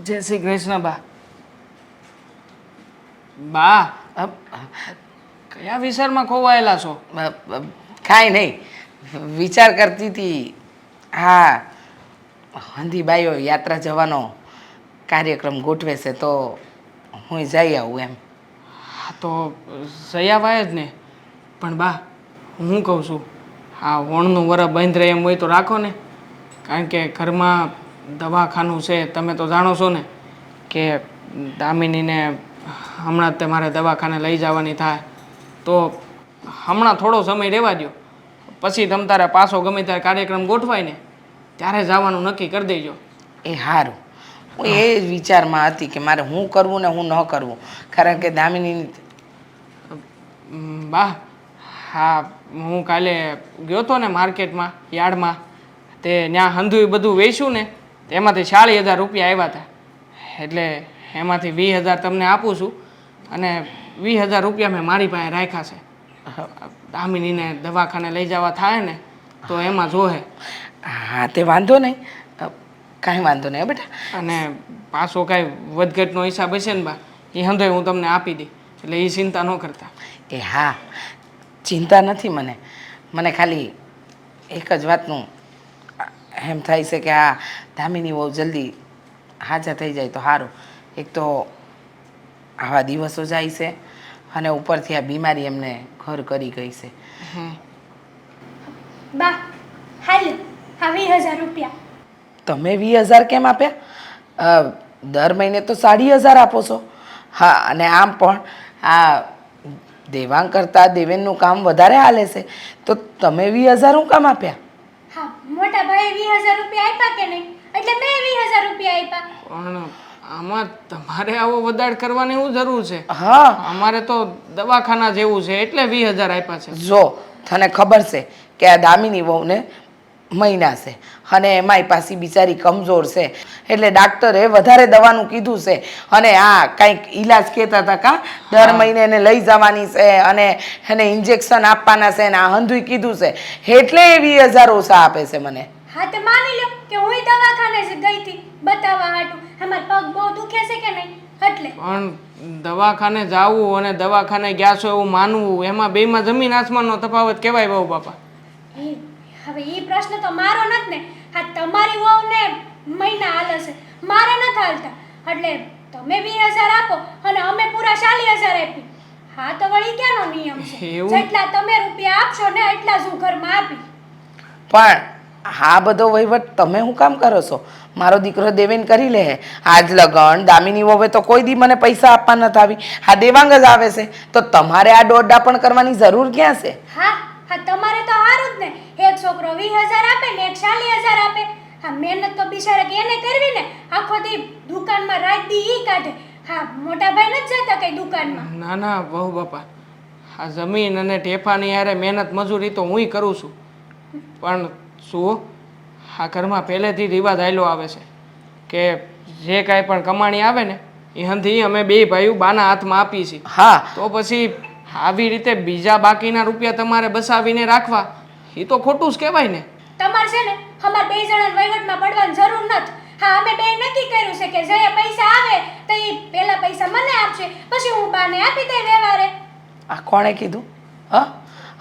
જય શ્રી કૃષ્ણ બા. બા કયા વિચારમાં ખોવાયેલા છો? કાંઈ નહીં, વિચાર કરતી હતી. હા, હંધીબાઈઓ યાત્રા જવાનો કાર્યક્રમ ગોઠવે છે તો હું જઈ આવું એમ. હા તો સયાવાય જ ને. પણ બા હું કહું છું, આ હોણનું વરસ બંધ રહે એમ હોય તો રાખો ને. કારણ કે ઘરમાં દવાખાનું છે, તમે તો જાણો છો ને કે દામિનીને હમણાં જ તે મારે દવાખાને લઈ જવાની થાય. તો હમણાં થોડો સમય રહેવા દો, પછી તમ તારે પાછો ગમે ત્યારે કાર્યક્રમ ગોઠવાય ને ત્યારે જવાનું નક્કી કરી દેજો. એ સારું. હું એ જ વિચારમાં હતી કે મારે હું કરવું ને હું ન કરવું. કારણ કે દામિની બા હા, હું કાલે ગયો હતો ને માર્કેટમાં, યાર્ડમાં, તે ત્યાં હંધુય બધું વેચ્યું ને એમાંથી 40,000 રૂપિયા આવ્યા હતા. એટલે એમાંથી 20,000 તમને આપું છું અને 20,000 રૂપિયા મેં મારી પાસે રાખ્યા છે. દામિનીને દવાખાને લઈ જવા થાય ને તો એમાં જોહે. હા, તે વાંધો નહીં, કાંઈ વાંધો નહીં બેટા. અને પાછો કાંઈ વધઘટનો હિસાબ હશે ને બા, એ હંધોય હું તમને આપી દઈ, એટલે એ ચિંતા ન કરતા. એ હા, ચિંતા નથી મને. મને ખાલી એક જ વાતનું એમ થાય છે કે આ દામિની બહુ જલ્દી હાજર થઈ જાય તો સારું. એક તો આવા દિવસો જાય છે અને ઉપરથી આ બીમારી એમને ઘર કરી ગઈ છે. બા હાલ હા 20,000 રૂપિયા. તમે 20,000 કેમ આપ્યા? દર મહિને તો 60,000 આપો છો. હા, અને આમ પણ આ દેવાંગ કરતાં દેવેનનું કામ વધારે હાલે છે તો તમે 20,000 હું કામ આપ્યા? હા, મોટા ભાઈએ 20,000 રૂપિયા આપ્યા કે નહીં, એટલે મેં 20,000 રૂપિયા આપ્યા. પણ આમાં તમારે આવો વધાર કરવાની શું જરૂર છે? હા, અમારે તો દવાખાના જેવું છે એટલે 20,000 આપ્યા છે. જો તને ખબર છે કે આ દામિની વહુને મહિના છે અને એમાંય પાછી બિચારી કમજોર છે એટલે ડાક્ટરે વધારે દવાનું કીધું છે. અને આ કંઈક ઈલાજ કહેતા હતા કાં દર મહિને એને લઈ જવાની છે અને એને ઇન્જેક્શન આપવાના છે ને આ હંધુય કીધું છે એટલે એ 20,000 ઓછા આપે છે મને. હા તો માની લો કે હું દવાખાને જ ગઈ હતી બતાવવા હાટું. અમાર પગ બહુ દુખે છે કે નહીં એટલે. પણ દવાખાને જાવું અને દવાખાને ગયા છો એવું માનવું, એમાં બેમાં જમીન આસમાનનો તફાવત કહેવાય બહુ બાપા. હવે એ પ્રશ્ન તો મારો નથી ને. હા, તમારી વહુને મહિના હાલે છે, મારે નથી હાલતા. એટલે તમે 20,000 આપો અને અમે પૂરા 40,000 આપી. હા તો વળી ક્યાંનો નિયમ છે? એવું? જેટલા તમે રૂપિયા આપશો ને એટલા જ હું ઘરમાં આપી. પણ આ બધો વહીવટ તમે શું કામ કરો છો? મારો દીકરો દેવેન કરી લે. આજ લગન દામિની વહુએ તો કોઈ દી મને પૈસા આપવા નથી આવી. આ દેવાંગ જ આવે છે તો તમારે આ દોડડા પણ કરવાની જરૂર ક્યાં છે? હા હા, તમારે તો હારું જ ને. એક છોકરો 20,000 આપે ને એક 40,000 આપે. હા, મહેનત તો બિચારા એને કરવી ને. આખો દી દુકાનમાં રાત દી ઈ કાઢે. હા, મોટા ભાઈ નથી જતા કઈ દુકાનમાં. ના ના બહુ બાપા, આ જમીન અને ટેફાની યારે મહેનત મજૂરી તો હુંય કરું છું. પણ શું આ ઘરમાં પહેલેથી રિવાજ હાલ્યો આવે છે કે જે કાંઈ પણ કમાણી આવે ને એ હંધી અમે બે ભાઈઓ બાના હાથમાં આપીએ છીએ. હા, તો પછી આવી રીતે બીજા બાકીના રૂપિયા તમારે બસાવીને રાખવા એ તો ખોટું જ કહેવાય ને. તમારે છે ને અમાર બે જણા વહીવટમાં પડવાની જરૂર નથી. હા, અમે બે નક્કી કર્યું છે કે જે પૈસા આવે તો એ પહેલા પૈસા મને આપશે, પછી હું બાને આપી દઈ વ્યવહારે. આ કોણે કીધું? હા,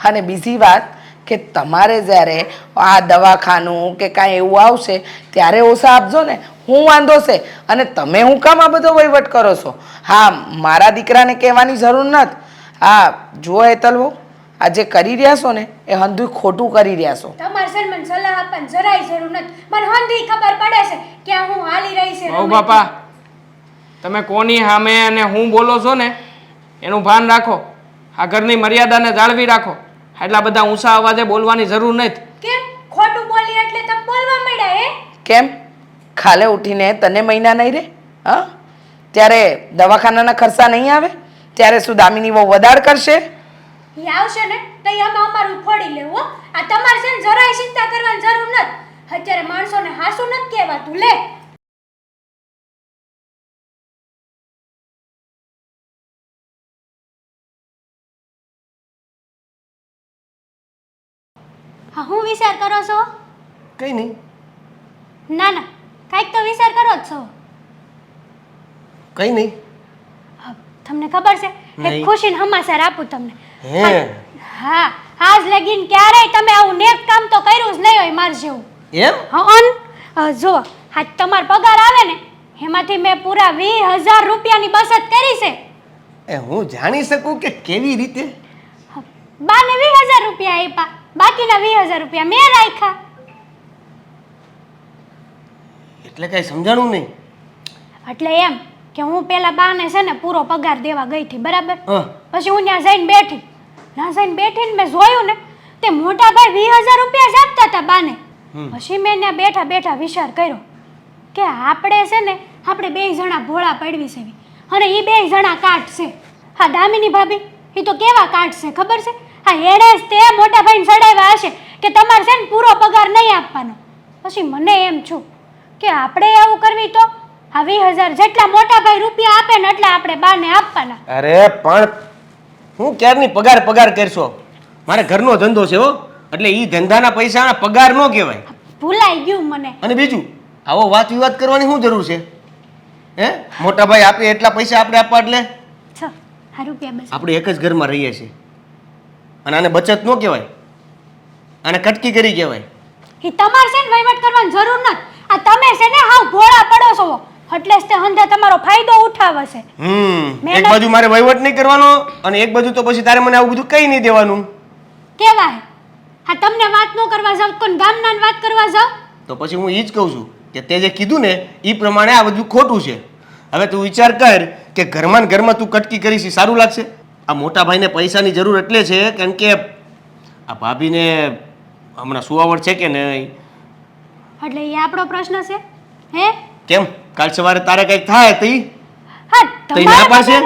અને બીજી વાત કે તમારે જ્યારે આ દવાખાનું કે કાંઈ એવું આવશે ત્યારે ઓછા આપજો ને. હું વાંધો છે અને તમે હું કામ આ બધો વહીવટ કરો છો? હા, મારા દીકરાને કહેવાની જરૂર નથી. હા જુઓ હેતલ બહુ, આ જે કરી રહ્યા છો ને એ હંધુય ખોટું કરી રહ્યા છો. તમારે છે ને મને સલાહ આપવાની જરાય જરૂર નથી. મને હંધી ખબર પડે છે કે આ હું હાલી રહી છે. બહુ બાપા, તમે કોની સામે અને હું બોલો છો ને એનું ભાન રાખો. આ ઘરની મર્યાદાને જાળવી રાખો. એટલા બધા ઊંચા અવાજે બોલવાની જરૂર નથી. કેમ ખોટું બોલી એટલે તમે બોલવા માંડ્યા હે? કેમ ખાલે ઉઠીને તને મહિના નહીં રે? હા, ત્યારે દવાખાનાના ખર્ચા નહીં આવે? ત્યારે શું દામિની બહુ વધાર કરશે? ઈ આવશે ને તો ઈ અમે અમારું ફોડી લેવું હો. આ તમારે છે ને જરાય ચિંતા કરવાની જરૂર નથી. અત્યારે માણસોને હાસું નથી કહેવાતું લે. હા, હું વિચાર કરો છો? કંઈ નહીં. ના ના, કાંઈક તો વિચાર કરો જ છો. કઈ નહીં. તમને ખબર છે એક નહીં. ખુશીને હમાસર આપું તમને. હે હા આજ લગીન ક્યારેય તમે આવું નેક કામ તો કર્યું જ નહીં હોય માર જેવું. એમ? હા જો આજ તમારો પગાર આવે ને એમાંથી મેં પૂરા 20,000 રૂપિયાની બચત કરી છે. એ હું જાણી શકું કે કેવી રીતે? બાને 20,000 રૂપિયા આપ્યા, બાકીના 20,000 રૂપિયા મેં રાખ્યા. એટલે કઈ સમજાણું નહીં. એટલે એમ કે હું પેલા બાને છે ને પૂરો પગાર દેવા ગઈ હતી, બરાબર? હા. પછી હું ત્યાં જઈને બેઠી. ત્યાં જઈને બેઠીને મેં જોયું ને તે મોટા ભાઈ 20,000 રૂપિયા જ આપતા હતા બાને. પછી મેં ત્યાં બેઠા બેઠા વિચાર કર્યો કે આપણે છે ને આપણે 2 જણા ભોળા પડવી છે અને એ 2 જણા કાટ છે. હા દામિની ભાભી એ તો કેવા કાટ છે ખબર છે? હા એણે જ તે મોટા ભાઈને ચડાવ્યા હશે કે તમારે છે ને પૂરો પગાર નહીં આપવાનો. પછી મને એમ છું કે આપણે એવું કરવી તો આ 20,000 જેટલા મોટા ભાઈ રૂપિયા આપે ને એટલા આપણે બાને આપવાના. અરે પણ હું ક્યારની પગાર કરશો? મારે ઘરનો ધંધો છે હો, એટલે ઈ ધંધાના પૈસાના પગાર ન કહેવાય. ભૂલાઈ ગયું મને. અને બીજું આવો વાત વિવાદ કરવાની શું જરૂર છે? હે મોટા ભાઈ આપે એટલા પૈસા આપણે આપવા એટલે છ આ રૂપિયા બસ. આપણે એક જ ઘરમાં રહીએ છીએ અને આને બચત ન કહેવાય, આને કટકી કરી કહેવાય. એ તમારે છે ને વહીવટ કરવાની જરૂર નથી. આ તમે છે ને હાવ ભોળા પડો છો એટલે જ તે હંધે તમારો ફાયદો ઉઠાવે છે. એક બાજુ મારે વહીવટ નહીં કરવાનો અને એક બાજુ તો પછી તારે મને આવું બધું કઈ નહીં દેવાનું. કેવા હે? હા તમને વાત ન કરવા જાવ કોણ ગામના વાત કરવા જાવ? તો પછી હું એ જ કહું છું કે તે જે કીધું ને એ પ્રમાણે આ બધું ખોટું છે. હવે તું વિચાર કર કે ઘરમાં ને ઘરમાં તું કટકી કરીશ એ સારું લાગશે? આ મોટા ભાઈને પૈસાની જરૂર એટલે છે કારણ કે આ ભાભીને હમણાં સુવાવડ છે કે નહીં. એટલે એ આપણો પ્રશ્ન છે હે? કેમ કાલ સવારે તારે કંઈક થાય તો હા તો ઈ ના પાડશે?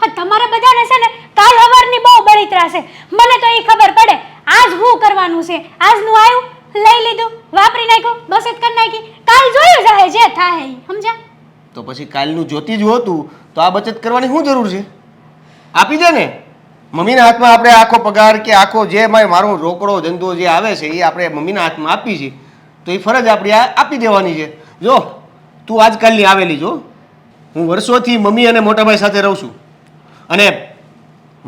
હા તમારે બધાને છે ને કાલ હવારની બહુ બળિતરા છે. મને તો એ ખબર પડે આજ શું કરવાનું છે. આજનું આવ્યું લઈ લીધું વાપરી નાખ્યું બચત કરી નાખી, કાલ જોયું જાય જે થાય ઈ. સમજ્યા? તો પછી કાલનું જોતી જ હોતું તો આ બચત કરવાની શું જરૂર છે? આપી દે ને મમ્મીના હાથમાં. આપણે આખો પગાર કે આખો જે મારો રોકડો ધંધો જે આવે છે એ આપણે મમ્મીના હાથમાં આપી છે તો એ ફરજ આપણી આપી દેવાની છે. જો તું આજકાલની આવેલી જો, હું વર્ષોથી મમ્મી અને મોટાભાઈ સાથે રહું છું અને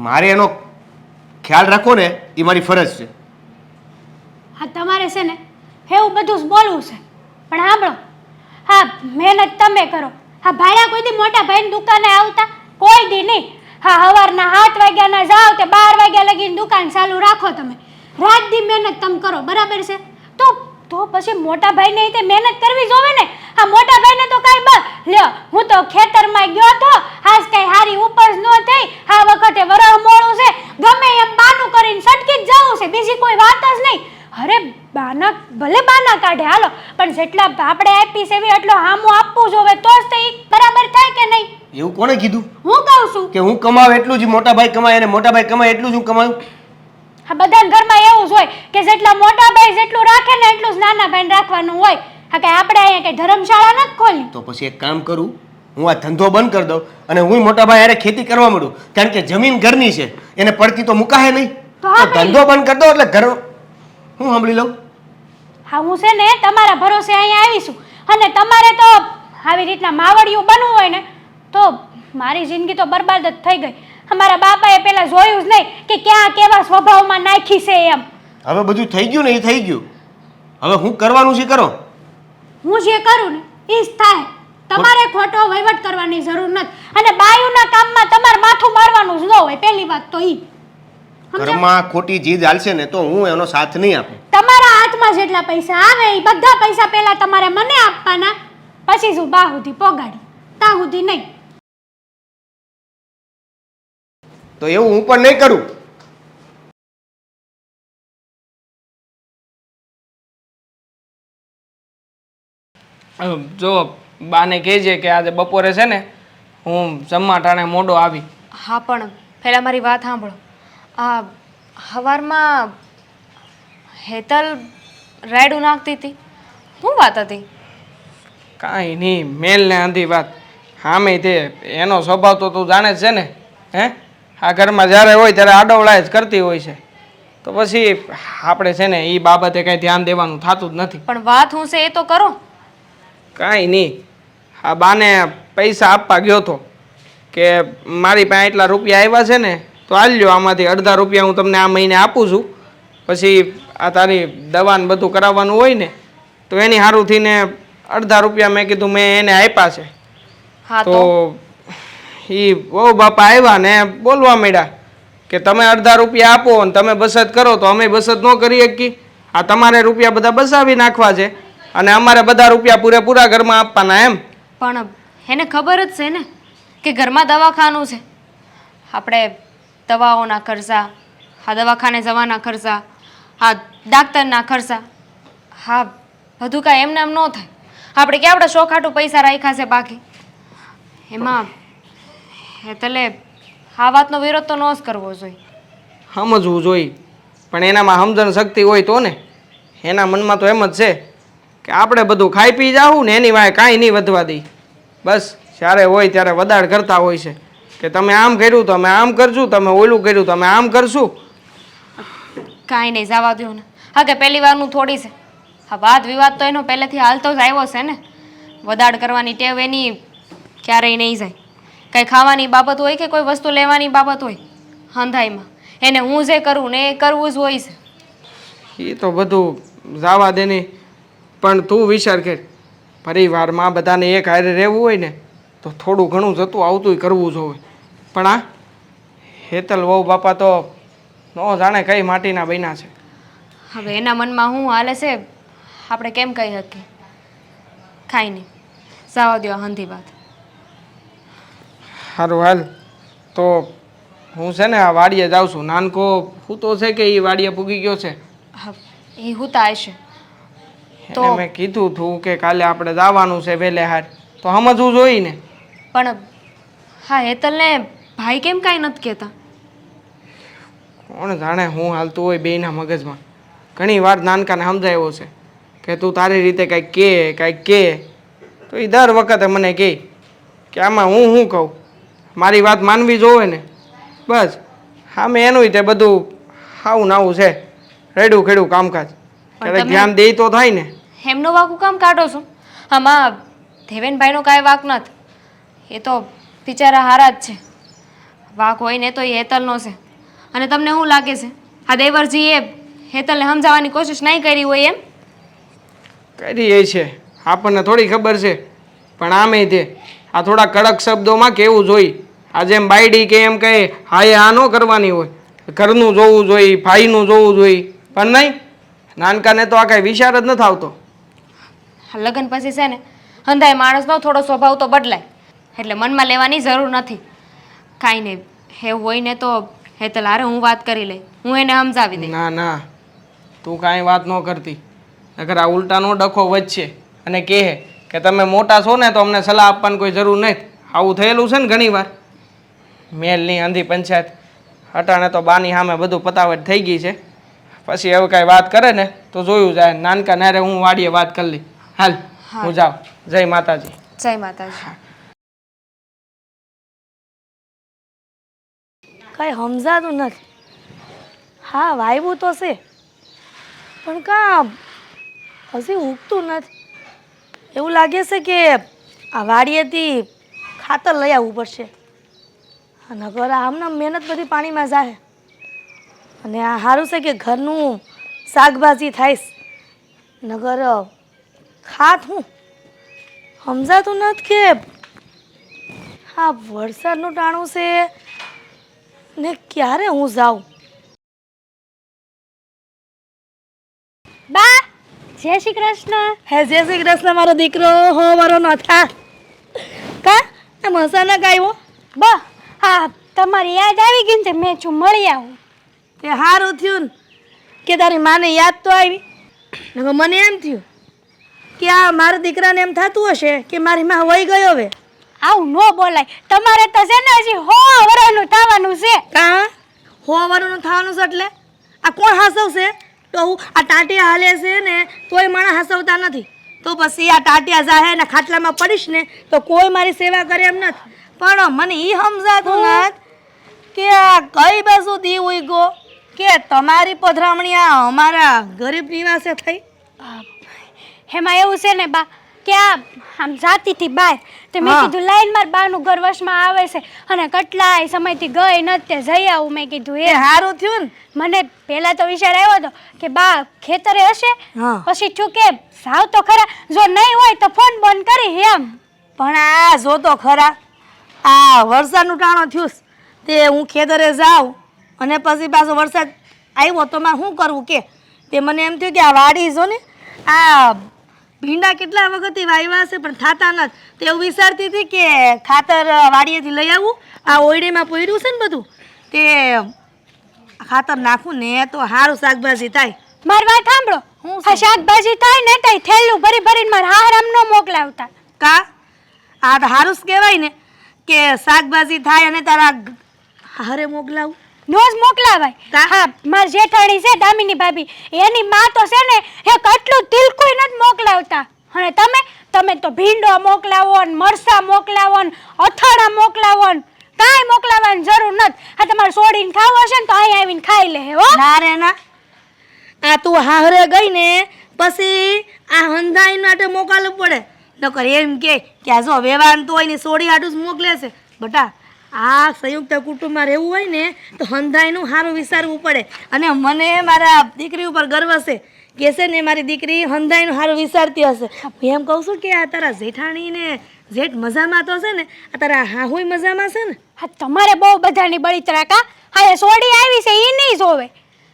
મારે એનો ખ્યાલ રાખવો ને એ મારી ફરજ છે. હા તમારે છે ને એવું બધું જ બોલવું છે પણ સાંભળો, હા મહેનત તમે કરો. હા ભાડા કોઈ દી મોટા ભાઈની દુકાને આવતા કોઈ દી નહીં. હા સવારના 7 વાગ્યાના જાઓ તે 12 વાગ્યા લગીને દુકાન ચાલુ રાખો તમે. રાત દી મહેનત તમે કરો, બરાબર છે? તો પછી મોટા ભાઈને તે મહેનત કરવી જોવે ને. હા મોટા ભાઈને તો કાંઈ લ્યો હું તો ખેતરમાં ગયો તો આજ કાંઈ હારી ઉપજ ન થઈ, આ વખતે વરહ મોડું છે, ગમે એમ બાનું કરીને સટકી જ જવું છે, બીજી કોઈ વાત જ નહીં. અરે બાના ભલે બાના કાઢે હાલો પણ જેટલા આપણે આપી છે એટલો હામું આપવું જોવે તો જ તે બરાબર થાય કે નહીં? એવું કોણે કીધું? હું કહું છું કે હું કમાવ એટલું જ મોટા ભાઈ કમાય અને મોટા ભાઈ કમાય એટલું જ હું કમાયું? હા બધાના ઘરમાં એવું જ હોય કે જેટલા મોટા ભાઈ જેટલું રાખે ને એટલું જ નાના ભાઈને રાખવાનું હોય. હા કે આપણે અહીંયા કઈ ધર્મશાળા નથી ખોલી. તો પછી એક કામ કરું, હું આ ધંધો બંધ કરી દઉં અને હું મોટા ભાઈ હારે ખેતી કરવા માંડું કારણ કે જમીન ઘરની છે એને પડતી તો મુકાય નહીં. તો તો ધંધો બંધ કરી દો એટલે ઘર હું સાંભળી લઉં. હા હું છે ને તમારા ભરોસે અહીંયા આવીશું અને તમારે તો આવી રીતના માવડિયું બનવું હોય ને તો મારી જિંદગી તો બરબાદ જ થઈ ગઈ. અમારા બાપાએ પહેલા જોયું જ નહીં કે ક્યાં કેવા સ્વભાવમાં નાખી છે એમ. હવે બધું થઈ ગયું ને એ થઈ ગયું. હવે હું કરવાનું છે કરો. હું જે કરું ને એ જ થાય. તમારે ખોટો વહીવટ કરવાની જરૂર નથી અને બાયુના કામમાં તમારે માથું મારવાનું જ ન હોય. પહેલી વાત તો ઈ ઘરમાં ખોટી જીદ હાલશે ને તો હું એનો સાથ નહીં આપું. તમારા હાથમાં જેટલા પૈસા આવે એ બધા પૈસા પહેલા તમારે મને આપવાના, પછી શું બા સુધી પોગાડી તા સુધી નહીં. તો એવું હું પણ નહીં કરું. જો બાને કહેજે કે આજે બપોરે છે ને હું જમવા ટાણે મોડો આવી. હા પણ પહેલાં મારી વાત સાંભળો. આ સવારમાં હેતલ રાયડું નાખતી હતી, શું વાત હતી? કાંઈ નહીં, મેલ ને આંધી વાત. હામે તે એનો સ્વભાવ તો તું જાણે જ છે ને. હે આ ઘરમાં જ્યારે હોય ત્યારે આડોવળાય જ કરતી હોય છે તો પછી આપણે છે ને એ બાબતે કાંઈ ધ્યાન દેવાનું થતું જ નથી. પણ વાત હું છે એ તો કરો. કાંઈ નહીં, આ બાને પૈસા આપવા ગયો હતો કે મારી પાસે એટલા રૂપિયા આવ્યા છે ને તો હાલ લ્યો, આમાંથી અડધા રૂપિયા હું તમને આ મહિને આપું છું, પછી આ તારી દવાને બધું કરાવવાનું હોય ને તો એની સારું થઈને અડધા રૂપિયા મેં કીધું મેં એને આપ્યા છે. હા તો એ બહુ બાપા આવ્યા ને બોલવા માંડ્યા કે તમે અડધા રૂપિયા આપો અને તમે બચત કરો તો અમે બચત ન કરી શકીએ. આ તમારે રૂપિયા બધા બચાવી નાખવા છે અને અમારે બધા રૂપિયા પૂરેપૂરા ઘરમાં આપવાના એમ. પણ એને ખબર જ છે ને કે ઘરમાં દવાખાનું છે, આપણે દવાઓના ખર્ચા, હા દવાખાને જવાના ખર્ચા, હા ડાક્ટરના ખર્ચા, હા બધું કાંઈ એમને એમ ન થાય. આપણે કે આપણે શોખાટું પૈસા રાખ્યા છે બાકી. એમાં હેતલે આ વાતનો વિરોધ તો ન જ કરવો જોઈએ. સમજવું જોઈએ, પણ એનામાં સમજણ શક્તિ હોય તો ને. એના મનમાં તો એમ જ છે કે આપણે બધું ખાઈ પી જાવું ને એની વાંહે કાંઈ નહીં વધવા દઈ. બસ જ્યારે હોય ત્યારે વદાડ કરતા હોય છે કે તમે આમ કર્યું તો અમે આમ કરશું, તમે ઓલું કર્યું તો અમે આમ કરશું. કાંઈ નહીં, જવા દો ને. હા કે પહેલી વારનું થોડી છે. હા વાદ વિવાદ તો એનો પહેલેથી હાલતો જ આવ્યો છે ને. વદાડ કરવાની ટેવ એની ક્યારેય નહીં જાય. કાંઈ ખાવાની બાબત હોય કે કોઈ વસ્તુ લેવાની બાબત હોય હંધાઈમાં એને હું જે કરું ને એ કરવું જ હોય છે. એ તો બધું જવા દે નહીં, પણ તું વિચાર કર, પરિવારમાં બધાને એક હારે રહેવું હોય ને તો થોડું ઘણું જતું આવતું કરવું જોઈએ. પણ આ હેતલ વહુ બાપા તો ન જાણે કઈ માટીના બન્યા છે. હવે એના મનમાં શું હાલે છે આપણે કેમ કહી શકીએ. કાંઈ નહીં, જવા દો હંધી વાત. સારું હાલ, તો હું છે ને આ વાડીએ જાઉં છું. નાનકો હું તો છે કે એ વાડીએ પૂગી ગયો છે. હા એ હુતા હશે તો એને મેં કીધું હતું કે કાલે આપણે જવાનું છે વહેલે હાર, તો સમજવું જોઈએ ને. પણ હા હેતલને ભાઈ કેમ કાંઈ નથી કહેતા? કોણ જાણે હું હાલતું હોય બેયના મગજમાં. ઘણી વાર નાનકાને સમજાવ્યો છે કે તું તારી રીતે કાંઈક કે તો એ દર વખતે મને કહે કે આમાં હું શું કહું, મારી વાત માનવી જોવે ને. બસ સામે એનું તે બધું હાવું નાવું છે, રેડું ખેડું કામકાજ. ક્યારેક ધ્યાન દે તો થાય ને. એમનો વાકું કામ કાઢો છો? આમાં દેવેનભાઈનો કાંઈ વાક નથી. એ તો બિચારા હારા જ છે. વાક હોય ને તો એ હેતલનો છે. અને તમને શું લાગે છે આ દેવરજીએ હેતલને સમજાવવાની કોશિશ નહીં કરી હોય એમ? કરી એ છે, આપણને થોડી ખબર છે. પણ આમે તે આ થોડા કડક શબ્દોમાં કહેવું જોઈએ. આ જેમ બાયડી કે એમ કહે હા એ આ ન કરવાની હોય, ઘરનું જોવું જોઈએ, ભાઈનું જોવું જોઈએ. પણ નહીં, નાનકાને તો આ કાંઈ વિચાર જ નથી આવતો. લગ્ન પછી છે ને હંધાય માણસનો થોડો સ્વભાવ તો બદલાય, એટલે મનમાં લેવાની જરૂર નથી. કાંઈ નહીં, એવું હોય ને તો હેતલ હારે હું વાત કરી લઈ, હું એને સમજાવી દઈ. ના ના, તું કાંઈ વાત ન કરતી. નકર આ ઉલટાનો ડખો વધશે અને કહે કે તમે મોટા છો ને તો અમને સલાહ આપવાની કોઈ જરૂર નથી. આવું થયેલું છે ને ઘણી વાર. મેલની અંધી પંચાયત અટાણે તો બાની સામે બધું પતાવટ થઈ ગઈ છે. પછી હવે કાંઈ વાત કરે ને તો જોયું જાય. નાનકા નારે હું વાડીએ વાત કરી લઈ. હાલ હું જાઉં. જય માતાજી. જય માતાજી. કાંઈ સમજાતું નથી. હા વાયવું તો છે પણ કાં હજી ઉગતું નથી. એવું લાગે છે કે આ વાડીએથી ખાતર લઈ આવવું પડશે. નકર આમના મહેનત બધી પાણીમાં જાય. અને આ સારું છે કે ઘરનું શાકભાજી થાય. નગર ખાત હું સમજાતું નથી કે હા વરસાદનું ટાણું છે ને ક્યારે હું જાઉં. બા જય શ્રી કૃષ્ણ. હે જય શ્રી કૃષ્ણ મારો દીકરો હો મારો નથા. કા આ મસાના ગાયો બા હા તમારી યાદ આવી ગઈ ને તે મેં છું મળી આવું. તે સારું થયું ને કે તારી માને યાદ તો આવી. નકર મને એમ થયું કે આ મારા દીકરાને એમ થતું હશે કે મારી માં વહી ગયો હવે. આવું ન બોલાય. તમારે તો છે ને હજી 100 વર્ષનું થવાનું છે. કા હોવાનું થવાનું છે એટલે આ કોણ હસવશે? તો આ ટાટિયા હાલે છે ને તોય માણસ હસવતા નથી. તો પછી આ ટાટિયા જાહે ને ખાટલામાં પડીશ ને તો કોઈ મારી સેવા કરે એમ નથી. પણ મને એ સમજાતું નથી કે આ કઈ બાજુ દી ઉઈ કે તમારી પધરામણી આ અમારા ગરીબ નિવાસે થઈ. એમાં એવું છે ને બા કે આમ જાતીથી બહાર તે મેં હા. કીધું લાઈન માર બાનું ઘર વશમાં આવે છે અને કેટલાય સમયથી ગઈ નથી તે જઈ આવું મેં કીધું એ સારું થયું ને મને પહેલા તો વિચાર આવ્યો હતો કે બા ખેતરે હશે હા. પછી છું કે સાવ તો ખરા જો નહીં હોય તો ફોન બંધ કરી એમ પણ આ જો તો ખરા આ વરસાદનું ટાણો થયું તે હું ખેતરે જાઉં અને પછી પાછો વરસાદ આવ્યો તો મારે શું કરવું કે તે મને એમ થયું કે આ વાડી જો ને આ ભીંડા કેટલા વખતથી વાવ્યા છે પણ થાતા નથી તે એવું વિચારતી હતી કે ખાતર વાડીએથી લઈ આવું આ ઓયડીમાં પડ્યું છે ને બધું તે ખાતર નાખું ને તો સારું શાકભાજી થાય મારી વાત સાંભળો આ શાકભાજી થાય ને તઈ થેલું ભરી ભરીને મારા હારામ ન મોકલાવતા કા આ તો સારું જ કહેવાય ને કે શાકભાજી થાય અને તારા હારે મોકલાવું નો જ મોકલાવાય કા? હા મારી જેઠાણી છે દામિની ભાભી એની માં તો છે ને એ કેટલું તિલકુય નથી મોકલાવતા અને તમે તો ભીંડો મોકલાવો ને મરસા મોકલાવો ને અથાણા મોકલાવો ને કાંઈ મોકલાવવાની જરૂર નથી આ તમારે છોડીને ખાવું હશે ને તો અહીં આવીને ખાઈ લે હો ના રે ના આ તું હારે ગઈ ને પછી આ હંધાઈ માટે મોકલવું પડે નકર એમ કે આ જો વેવાન તો હોય ને સોડી આટું જ મોકલે છે બટા આ સંયુક્ત કુટુંબમાં રહેવું હોય ને તો હંધાઈનું સારું વિચારવું પડે અને મને મારા દીકરી ઉપર ગર્વ છે કે છે ને મારી દીકરી હંધાઈનું સારું વિચારતી હશે હું એમ કહું છું કે આ તારા જેઠાણી ને જેઠ મજામાં તો છે ને આ તારા હાહુય મજામાં છે ને હા તમારે બહુ બધાની બળીતરા કા હા એ સોડી આવી છે એ નહીં જોવે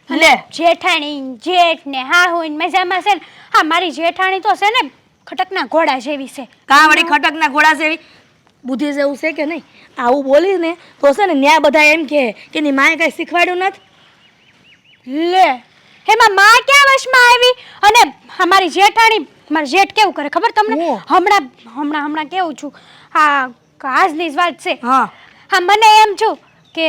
લે જેઠાણી જેઠ ને હા હોય મજામાં છે ને હા મારી જેઠાણી તો છે ને ખટકના ઘોડા જેવી છે કાં વળી ખટકના ઘોડા જેવી બુદ્ધિ જેવું છે કે નહીં આવું બોલીશ ને તો છે ને ન્યા બધા એમ કે એની માએ કાંઈ શીખવાડ્યું નથી લે એમાં માં ક્યાં વશમાં આવી અને અમારી જેઠાણી મારી જેઠ કેવું કરે ખબર તમને હું? હમણાં કેવું છું હા આજની જ વાત છે હા હા મને એમ છું કે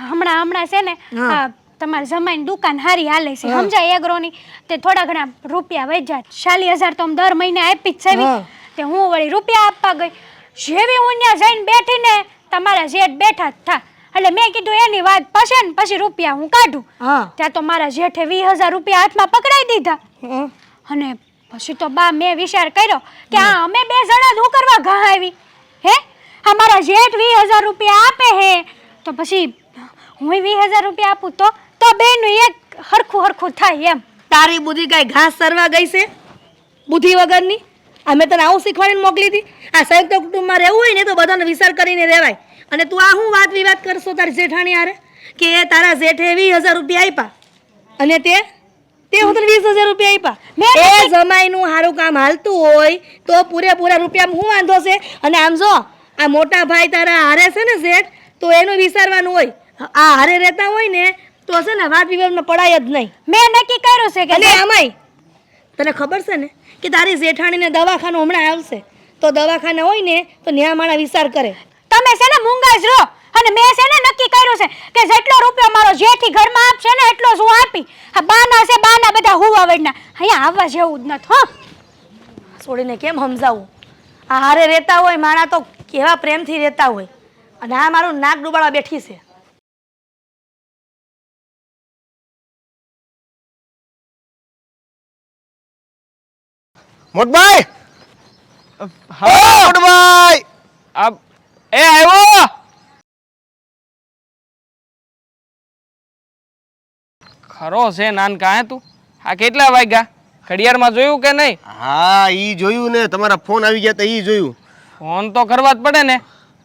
હમણાં છે ને હા. હા, તમારા જમાઈની દુકાન હારી હાલે છે હા. સમજાય એગ્રોની તે થોડા ઘણા રૂપિયા વધ્યા 40,000 તો આમ દર મહિને આપી જ છે હા. તે હું વળી રૂપિયા આપવા ગઈ જેવી હું ત્યાં જઈને બેઠીને તમારા જેઠ બેઠા જ થા એટલે મેં કીધું એની વાત પશે ને પછી રૂપિયા હું કાઢું હા ત્યાં તો મારા જેઠે 20,000 રૂપિયા હાથમાં પકડાઈ દીધા હં. અને પછી તો બા મેં વિચાર કર્યો કે આ અમે બે જણા જ હું કરવા ઘા આવી હે અમારા જેઠ 20,000 રૂપિયા આપે હે તો પછી હું 20,000 રૂપિયા આપું તો બેનું એક હરખું થાય એમ તારી બુદ્ધિ કાંઈ ઘાસ સરવા ગઈ છે બુદ્ધિ વગરની અમે તને આવું શીખવાડીને મોકલી હતી આ સંયુક્ત કુટુંબમાં રહેવું હોય ને તો બધાનો વિચાર કરીને રહેવાય અને તું આ શું વાત વિવાદ કરશો તારી જેઠાણી હારે કે તારા જેઠે 20,000 રૂપિયા આપ્યા અને તે હું તને 20,000 રૂપિયા આપ્યા એ જમાઈનું સારું કામ હાલતું હોય તો પૂરેપૂરા રૂપિયા શું વાંધો છે અને આમ જો આ મોટા ભાઈ તારા હારે છે ને શેઠ તો એનું વિચારવાનું હોય આ હારે રહેતા હોય ને તો છે ને વાત વિવાદમાં પડાય જ નહીં મેં નક્કી કર્યું છે કે અને આમાંય તને ખબર છે ને કે તારી જેઠાણીને દવાખાનું હમણાં આવશે તો દવાખાને હોય ને તો ન્યા માણા વિચાર કરે તમે છે ને મૂંગા જ રહો અને મેં છે ને નક્કી કર્યું છે કે જેટલો રૂપિયો મારો જેઠી ઘરમાં આપશે ને એટલો જ હું આપી આ બાના છે બાના બધા હુવાવડના અહીંયા આવવા જેવું જ નથી હો છોડીને કેમ સમજાવું આ હારે રહેતા હોય માણા તો કેવા પ્રેમથી રહેતા હોય અને આ મારું નાક ડૂબાડવા બેઠી છે મોટભાઈ મોટભાઈ એ આવ્યો ખરો છે નાનકા હે તું આ કેટલા વાગ્યા ઘડિયાળમાં જોયું કે નહીં હા ઈ જોયું ને તમારા ફોન આવી ગયા તા ઈ જોયું ફોન તો કરવા જ પડે ને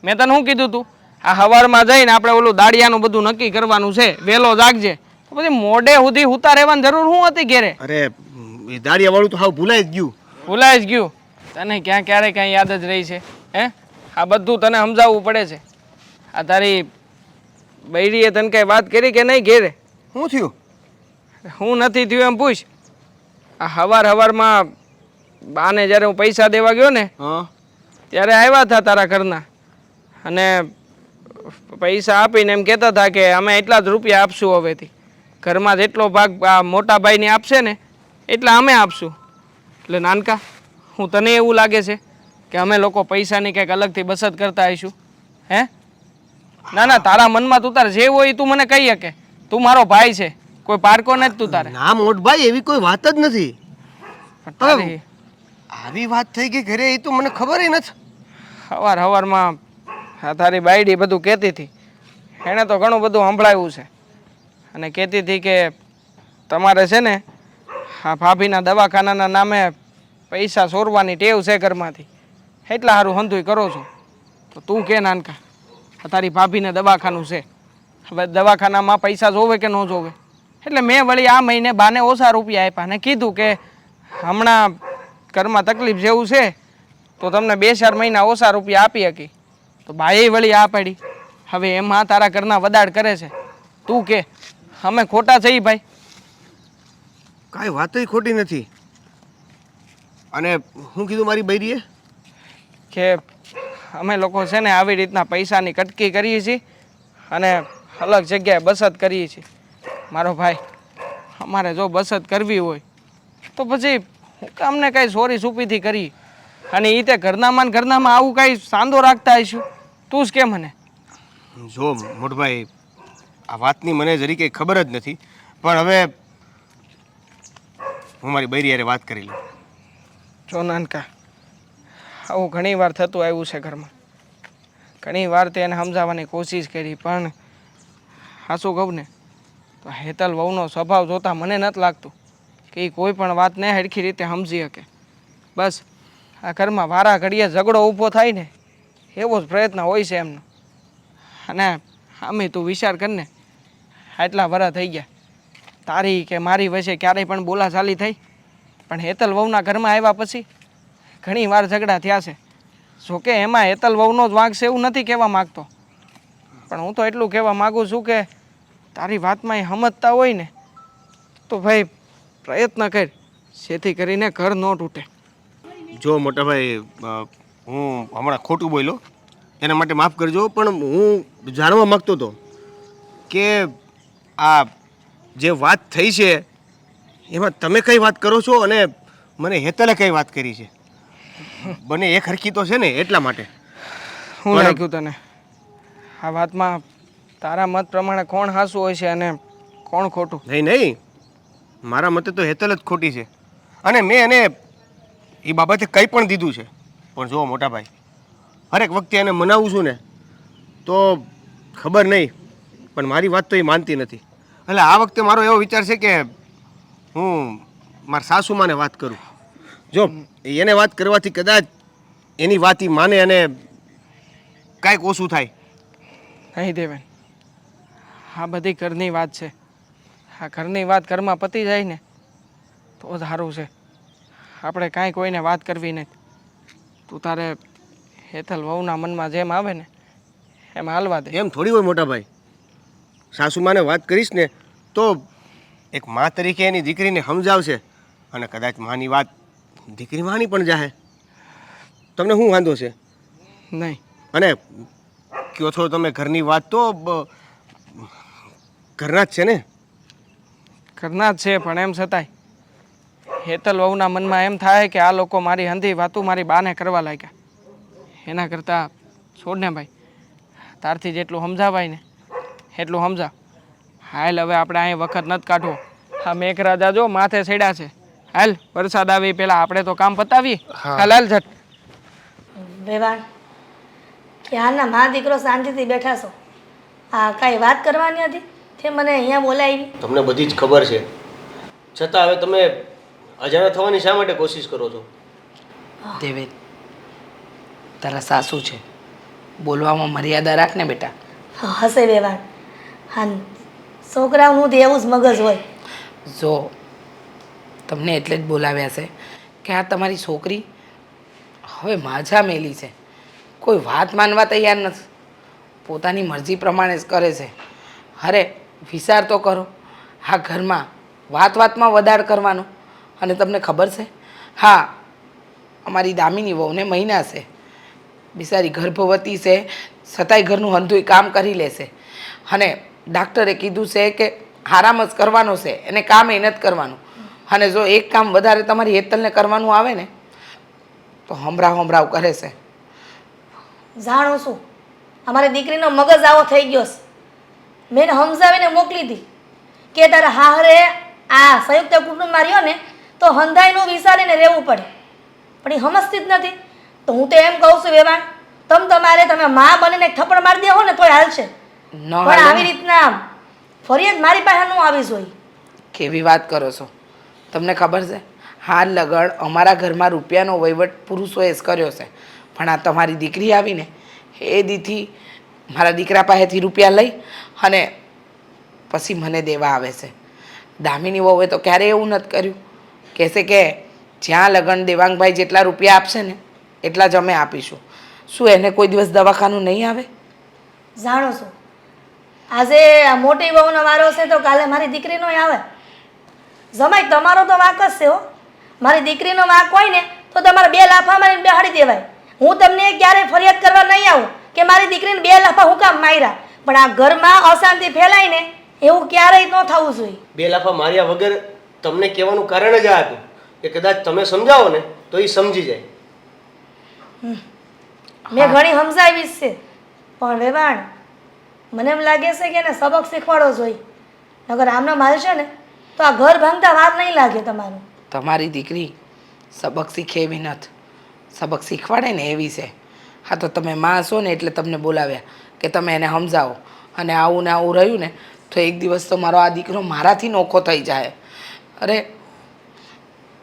મેં તને શું કીધું તું આ સવારમાં જઈને આપણે ઓલું દાડિયાનું બધું નક્કી કરવાનું છે વહેલો જાગજે તો પછી મોડે સુધી હુતા રહેવાની જરૂર શું હતી ઘેરે અરે એ દાડિયા વાળું તો હાવ ભૂલાઈ જ ગયું ભૂલાઈ જ ગયું તને ક્યાં ક્યારે કાંઈ યાદ જ રહી છે હે આ બધું તને સમજાવવું પડે છે આ તારી બૈરીએ તને કાંઈ વાત કરી કે નહીં ઘેરે શું થયું હું નથી થયું એમ પૂછ આ સવારમાં બાને જ્યારે હું પૈસા દેવા ગયો ને હા ત્યારે આવ્યા હતા તારા ઘરના અને પૈસા આપીને એમ કહેતા હતા કે અમે એટલા જ રૂપિયા આપશું હવેથી ઘરમાં જેટલો ભાગ આ મોટા ભાઈને આપશે ને એટલા અમે આપશું એટલે નાનકા હું તને એવું લાગે છે કે અમે લોકો પૈસાની કંઈક અલગથી બચત કરતા આવીશું હે ના ના તારા મનમાં તું તારે જે હોય તું મને કહી શકે તું મારો ભાઈ છે કોઈ પારકો નથી તું તારે ના મોટભાઈ એવી કોઈ વાત જ નથી તારી આવી વાત થઈ ગઈ ઘરે એ તો મને ખબર નથી. સવારમાં આ તારી બાયડી બધું કહેતી હતી. એણે તો ઘણું બધું સંભળાવ્યું છે અને કહેતી હતી કે તમારે છે ને આ ભાભીના દવાખાનાના નામે પૈસા ચોરવાની ટેવ છે ઘરમાંથી, એટલા સારું હંધુય કરો છો. તો તું કે નાનકા, આ તારી ભાભીને દવાખાનું છે, હવે દવાખાનામાં પૈસા જોવે કે ન જોવે? એટલે મેં વળી આ મહિને બાને ઓછા રૂપિયા આપ્યા ને કીધું કે હમણાં ઘરમાં તકલીફ જેવું છે તો તમને 2-4 મહિના ઓછા રૂપિયા આપી શકી. તો બાએ વળી આ પાડી. હવે એમાં તારા ઘરના વદાડ કરે છે. તું કે અમે ખોટા છીએ ભાઈ? કાંઈ વાતય ખોટી નથી. અને હું કીધું મારી બૈરીએ? કે અમે લોકો છે ને આવી રીતના પૈસાની કટકી કરીએ છીએ અને અલગ જગ્યાએ બચત કરીએ છીએ. મારો ભાઈ, અમારે જો બચત કરવી હોય તો પછી હું કામને કાંઈ સોરી સુપીથી કરી અને એ તે ઘરનામાં ને ઘરનામાં આવું કાંઈ સાંધો રાખતા હશું? તું જ કે મને. જો મોટભાઈ, આ વાતની મને જરી કંઈ ખબર જ નથી, પણ હવે હું મારી બૈરી હારે વાત કરી લઉં. જો નાનકા, આવું ઘણી વાર થતું આવ્યું છે ઘરમાં. ઘણી વાર તે એને સમજાવવાની કોશિશ કરી, પણ હાસું કહું ને તો હેતલ વહુનો સ્વભાવ જોતાં મને નથી લાગતું કે એ કોઈ પણ વાતને હરખી રીતે સમજી શકે. બસ આ ઘરમાં વારા ઘડીએ ઝઘડો ઊભો થાય ને એવો જ પ્રયત્ન હોય છે એમનો. અને આમે તું વિચાર કર ને, આટલા વરા થઈ ગયા, તારી કે મારી વચ્ચે ક્યારેય પણ બોલાચાલી થઈ? પણ હેતલ વહુના ઘરમાં આવ્યા પછી ઘણી વાર ઝઘડા થયા છે. જોકે એમાં હેતલ વહુનો જ વાંક છે એવું નથી કહેવા માગતો, પણ હું તો એટલું કહેવા માગું છું કે તારી વાતમાં એ સમજતા હોય ને તો ભાઈ પ્રયત્ન કર, જેથી કરીને ઘર ન તૂટે. જો મોટાભાઈ, હું હમણાં ખોટું બોલ્યો એના માટે માફ કરજો, પણ હું જાણવા માગતો હતો કે આ જે વાત થઈ છે એમાં તમે કઈ વાત કરો છો અને મને હેતલે કઈ વાત કરી છે? બને એક હરખી તો છે ને, એટલા માટે. હું લાગ્યું તને આ વાતમાં તારા મત પ્રમાણે કોણ હાસું હોય છે અને કોણ ખોટું? નહીં, મારા મતે તો હેતલ જ ખોટી છે અને મેં એને એ બાબતે કંઈ પણ દીધું છે. પણ જુઓ મોટાભાઈ, હરેક વખતે એને મનાવું છું ને તો ખબર નહીં, પણ મારી વાત તો એ માનતી નથી. એટલે આ વખતે મારો એવો વિચાર છે કે હું મારા સાસુમાને વાત કરું. જો એને વાત કરવાથી કદાચ એની વાત એ માને અને કાંઈક ઓછું થાય. નહીં દેવેન, આ બધી ઘરની વાત છે. આ ઘરની વાત ઘરમાં પતી જાય ને તો સારું છે. આપણે કાંઈ કોઈને વાત કરવી નથી. તું તારે હેતલ વહુના મનમાં જેમ આવે ને એમ હાલવા દે. એમ થોડી હોય મોટાભાઈ, સાસુમાને વાત કરીશ ને તો એક મા તરીકે એની દીકરીને સમજાવશે અને કદાચ માની વાત દીકરી માની પણ જાહે. તમને શું વાંધો છે? નહીં. અને કહો છો તમે ઘરની વાત, તો ઘરના જ છે ને? ઘરના જ છે, પણ એમ છતાંય હેતલ વહુના મનમાં એમ થાય કે આ લોકો મારી હંધી વાતું મારી બાને કરવા લાગ્યા. એના કરતાં છોડ ને ભાઈ, તારથી જેટલું સમજાવાય ને એટલું સમજાવ. હાલ હવે આપણે અહીં વખત નથી કાઢવો. હા મેઘરાજા જો માથે ચડ્યા છે. હાલ વરસાદ આવે પહેલાં આપણે તો કામ પતાવીએ. હાલ હાલ ઝટ. વેવાણ, ક્યારના મા દીકરો શાંતિથી બેઠા છો. આ કાંઈ વાત કરવાની હતી તે મને અહીંયા બોલાવી? તમને બધી જ ખબર છે, છતાં હવે તમે અજાણા થવાની શા માટે કોશિશ કરો છો? દેવેન, તારા સાસુ છે, બોલવામાં મર્યાદા રાખ ને બેટા. હશે વેવાણ, હા છોકરાઓનું તો એવું જ મગજ હોય. જો તમને એટલે જ બોલાવ્યા છે કે આ તમારી છોકરી હવે માઝા મેલી છે, કોઈ વાત માનવા તૈયાર નથી, પોતાની મરજી પ્રમાણે જ કરે છે. અરે વિચાર તો કરો, આ ઘરમાં વાતમાં વધાર કરવાનો. અને તમને ખબર છે, હા અમારી દામિની વહુને મહિના છે, બિચારી ગર્ભવતી છે, છતાંય ઘરનું હંધુય કામ કરી લેશે. અને ડાક્ટરે કીધું છે કે આરામ જ કરવાનો છે, એને કામ એ નથી કરવાનું. અને જો એક કામ વધારે તમારી હેતલને કરવાનું આવે ને તો હમરાવ કરે છે. જાણું છું, અમારી દીકરીનો મગજ આવો થઈ ગયો છે. મેં એને સમજાવીને મોકલી હતી કે તારા હારે આ સંયુક્ત કુટુંબમાં રહ્યો ને તો હંધાઈનું વિચારીને રહેવું પડે. પણ એ સમજતી જ નથી. તો હું તો એમ કહું છું વેવાણ, તમે માં બનીને એક થપ્પડ મારી દેવો ને તોય હાલશે, ન પણ હાલે આવી ને. રીતના ફરિયાદ મારી પાસે ન આવી જોઈએ. કેવી વાત કરો છો? તમને ખબર છે હાલ લગડ અમારા ઘરમાં રૂપિયાનો વહીવટ પુરુષોએ જ કર્યો છે, પણ આ તમારી દીકરી આવીને એ દીથી મારા દીકરા પાસેથી રૂપિયા લઈ અને પછી મને દેવા આવે છે. દામિની વહુએ તો ક્યારેય એવું નથી કર્યું. કહેશે કે જ્યાં લગન દેવાંગભાઈ જેટલા રૂપિયા આપશે ને એટલા જ અમે આપીશું. શું એને કોઈ દિવસ દવાખાનું નહીં આવે? જાણો છો, આજે આ મોટી વહુનો વારો છે તો કાલે મારી દીકરીનો આવે. જમાઈ તમારો તો વાંક જ છે હો. મારી દીકરીનો વાંક હોય ને તો તમારે 2 લાફા મારીને બેહાડી દેવાય. હું તમને ક્યારેય ફરિયાદ કરવા નહીં આવું કે મારી દીકરીને 2 લાફા હું કામ માર્યા, પણ આ ઘરમાં અશાંતિ ફેલાય ને એવું ક્યારેય ન થવું જોઈએ. 2 લાફા માર્યા વગર તમને કહેવાનું કારણ જ આ હતું કે કદાચ તમે સમજાવો ને તો એ સમજી જાય. મેં ઘણી સમજાવી જ છે, પણ વેવાણ મને એમ લાગે છે કે એને સબક શીખવાડવો જોઈએ, નગર આમનો માલ છે ને તો આ ઘર ભાંગતા વાર નહીં લાગે તમારું. તમારી દીકરી સબક શીખે એવી નથી, સબક શીખવાડે ને એવી છે. હા તો તમે માં છો ને એટલે તમને બોલાવ્યા કે તમે એને સમજાવો, અને આવું ને આવું રહ્યું ને તો એક દિવસ તો મારો આ દીકરો મારાથી નોખો થઈ જાય. અરે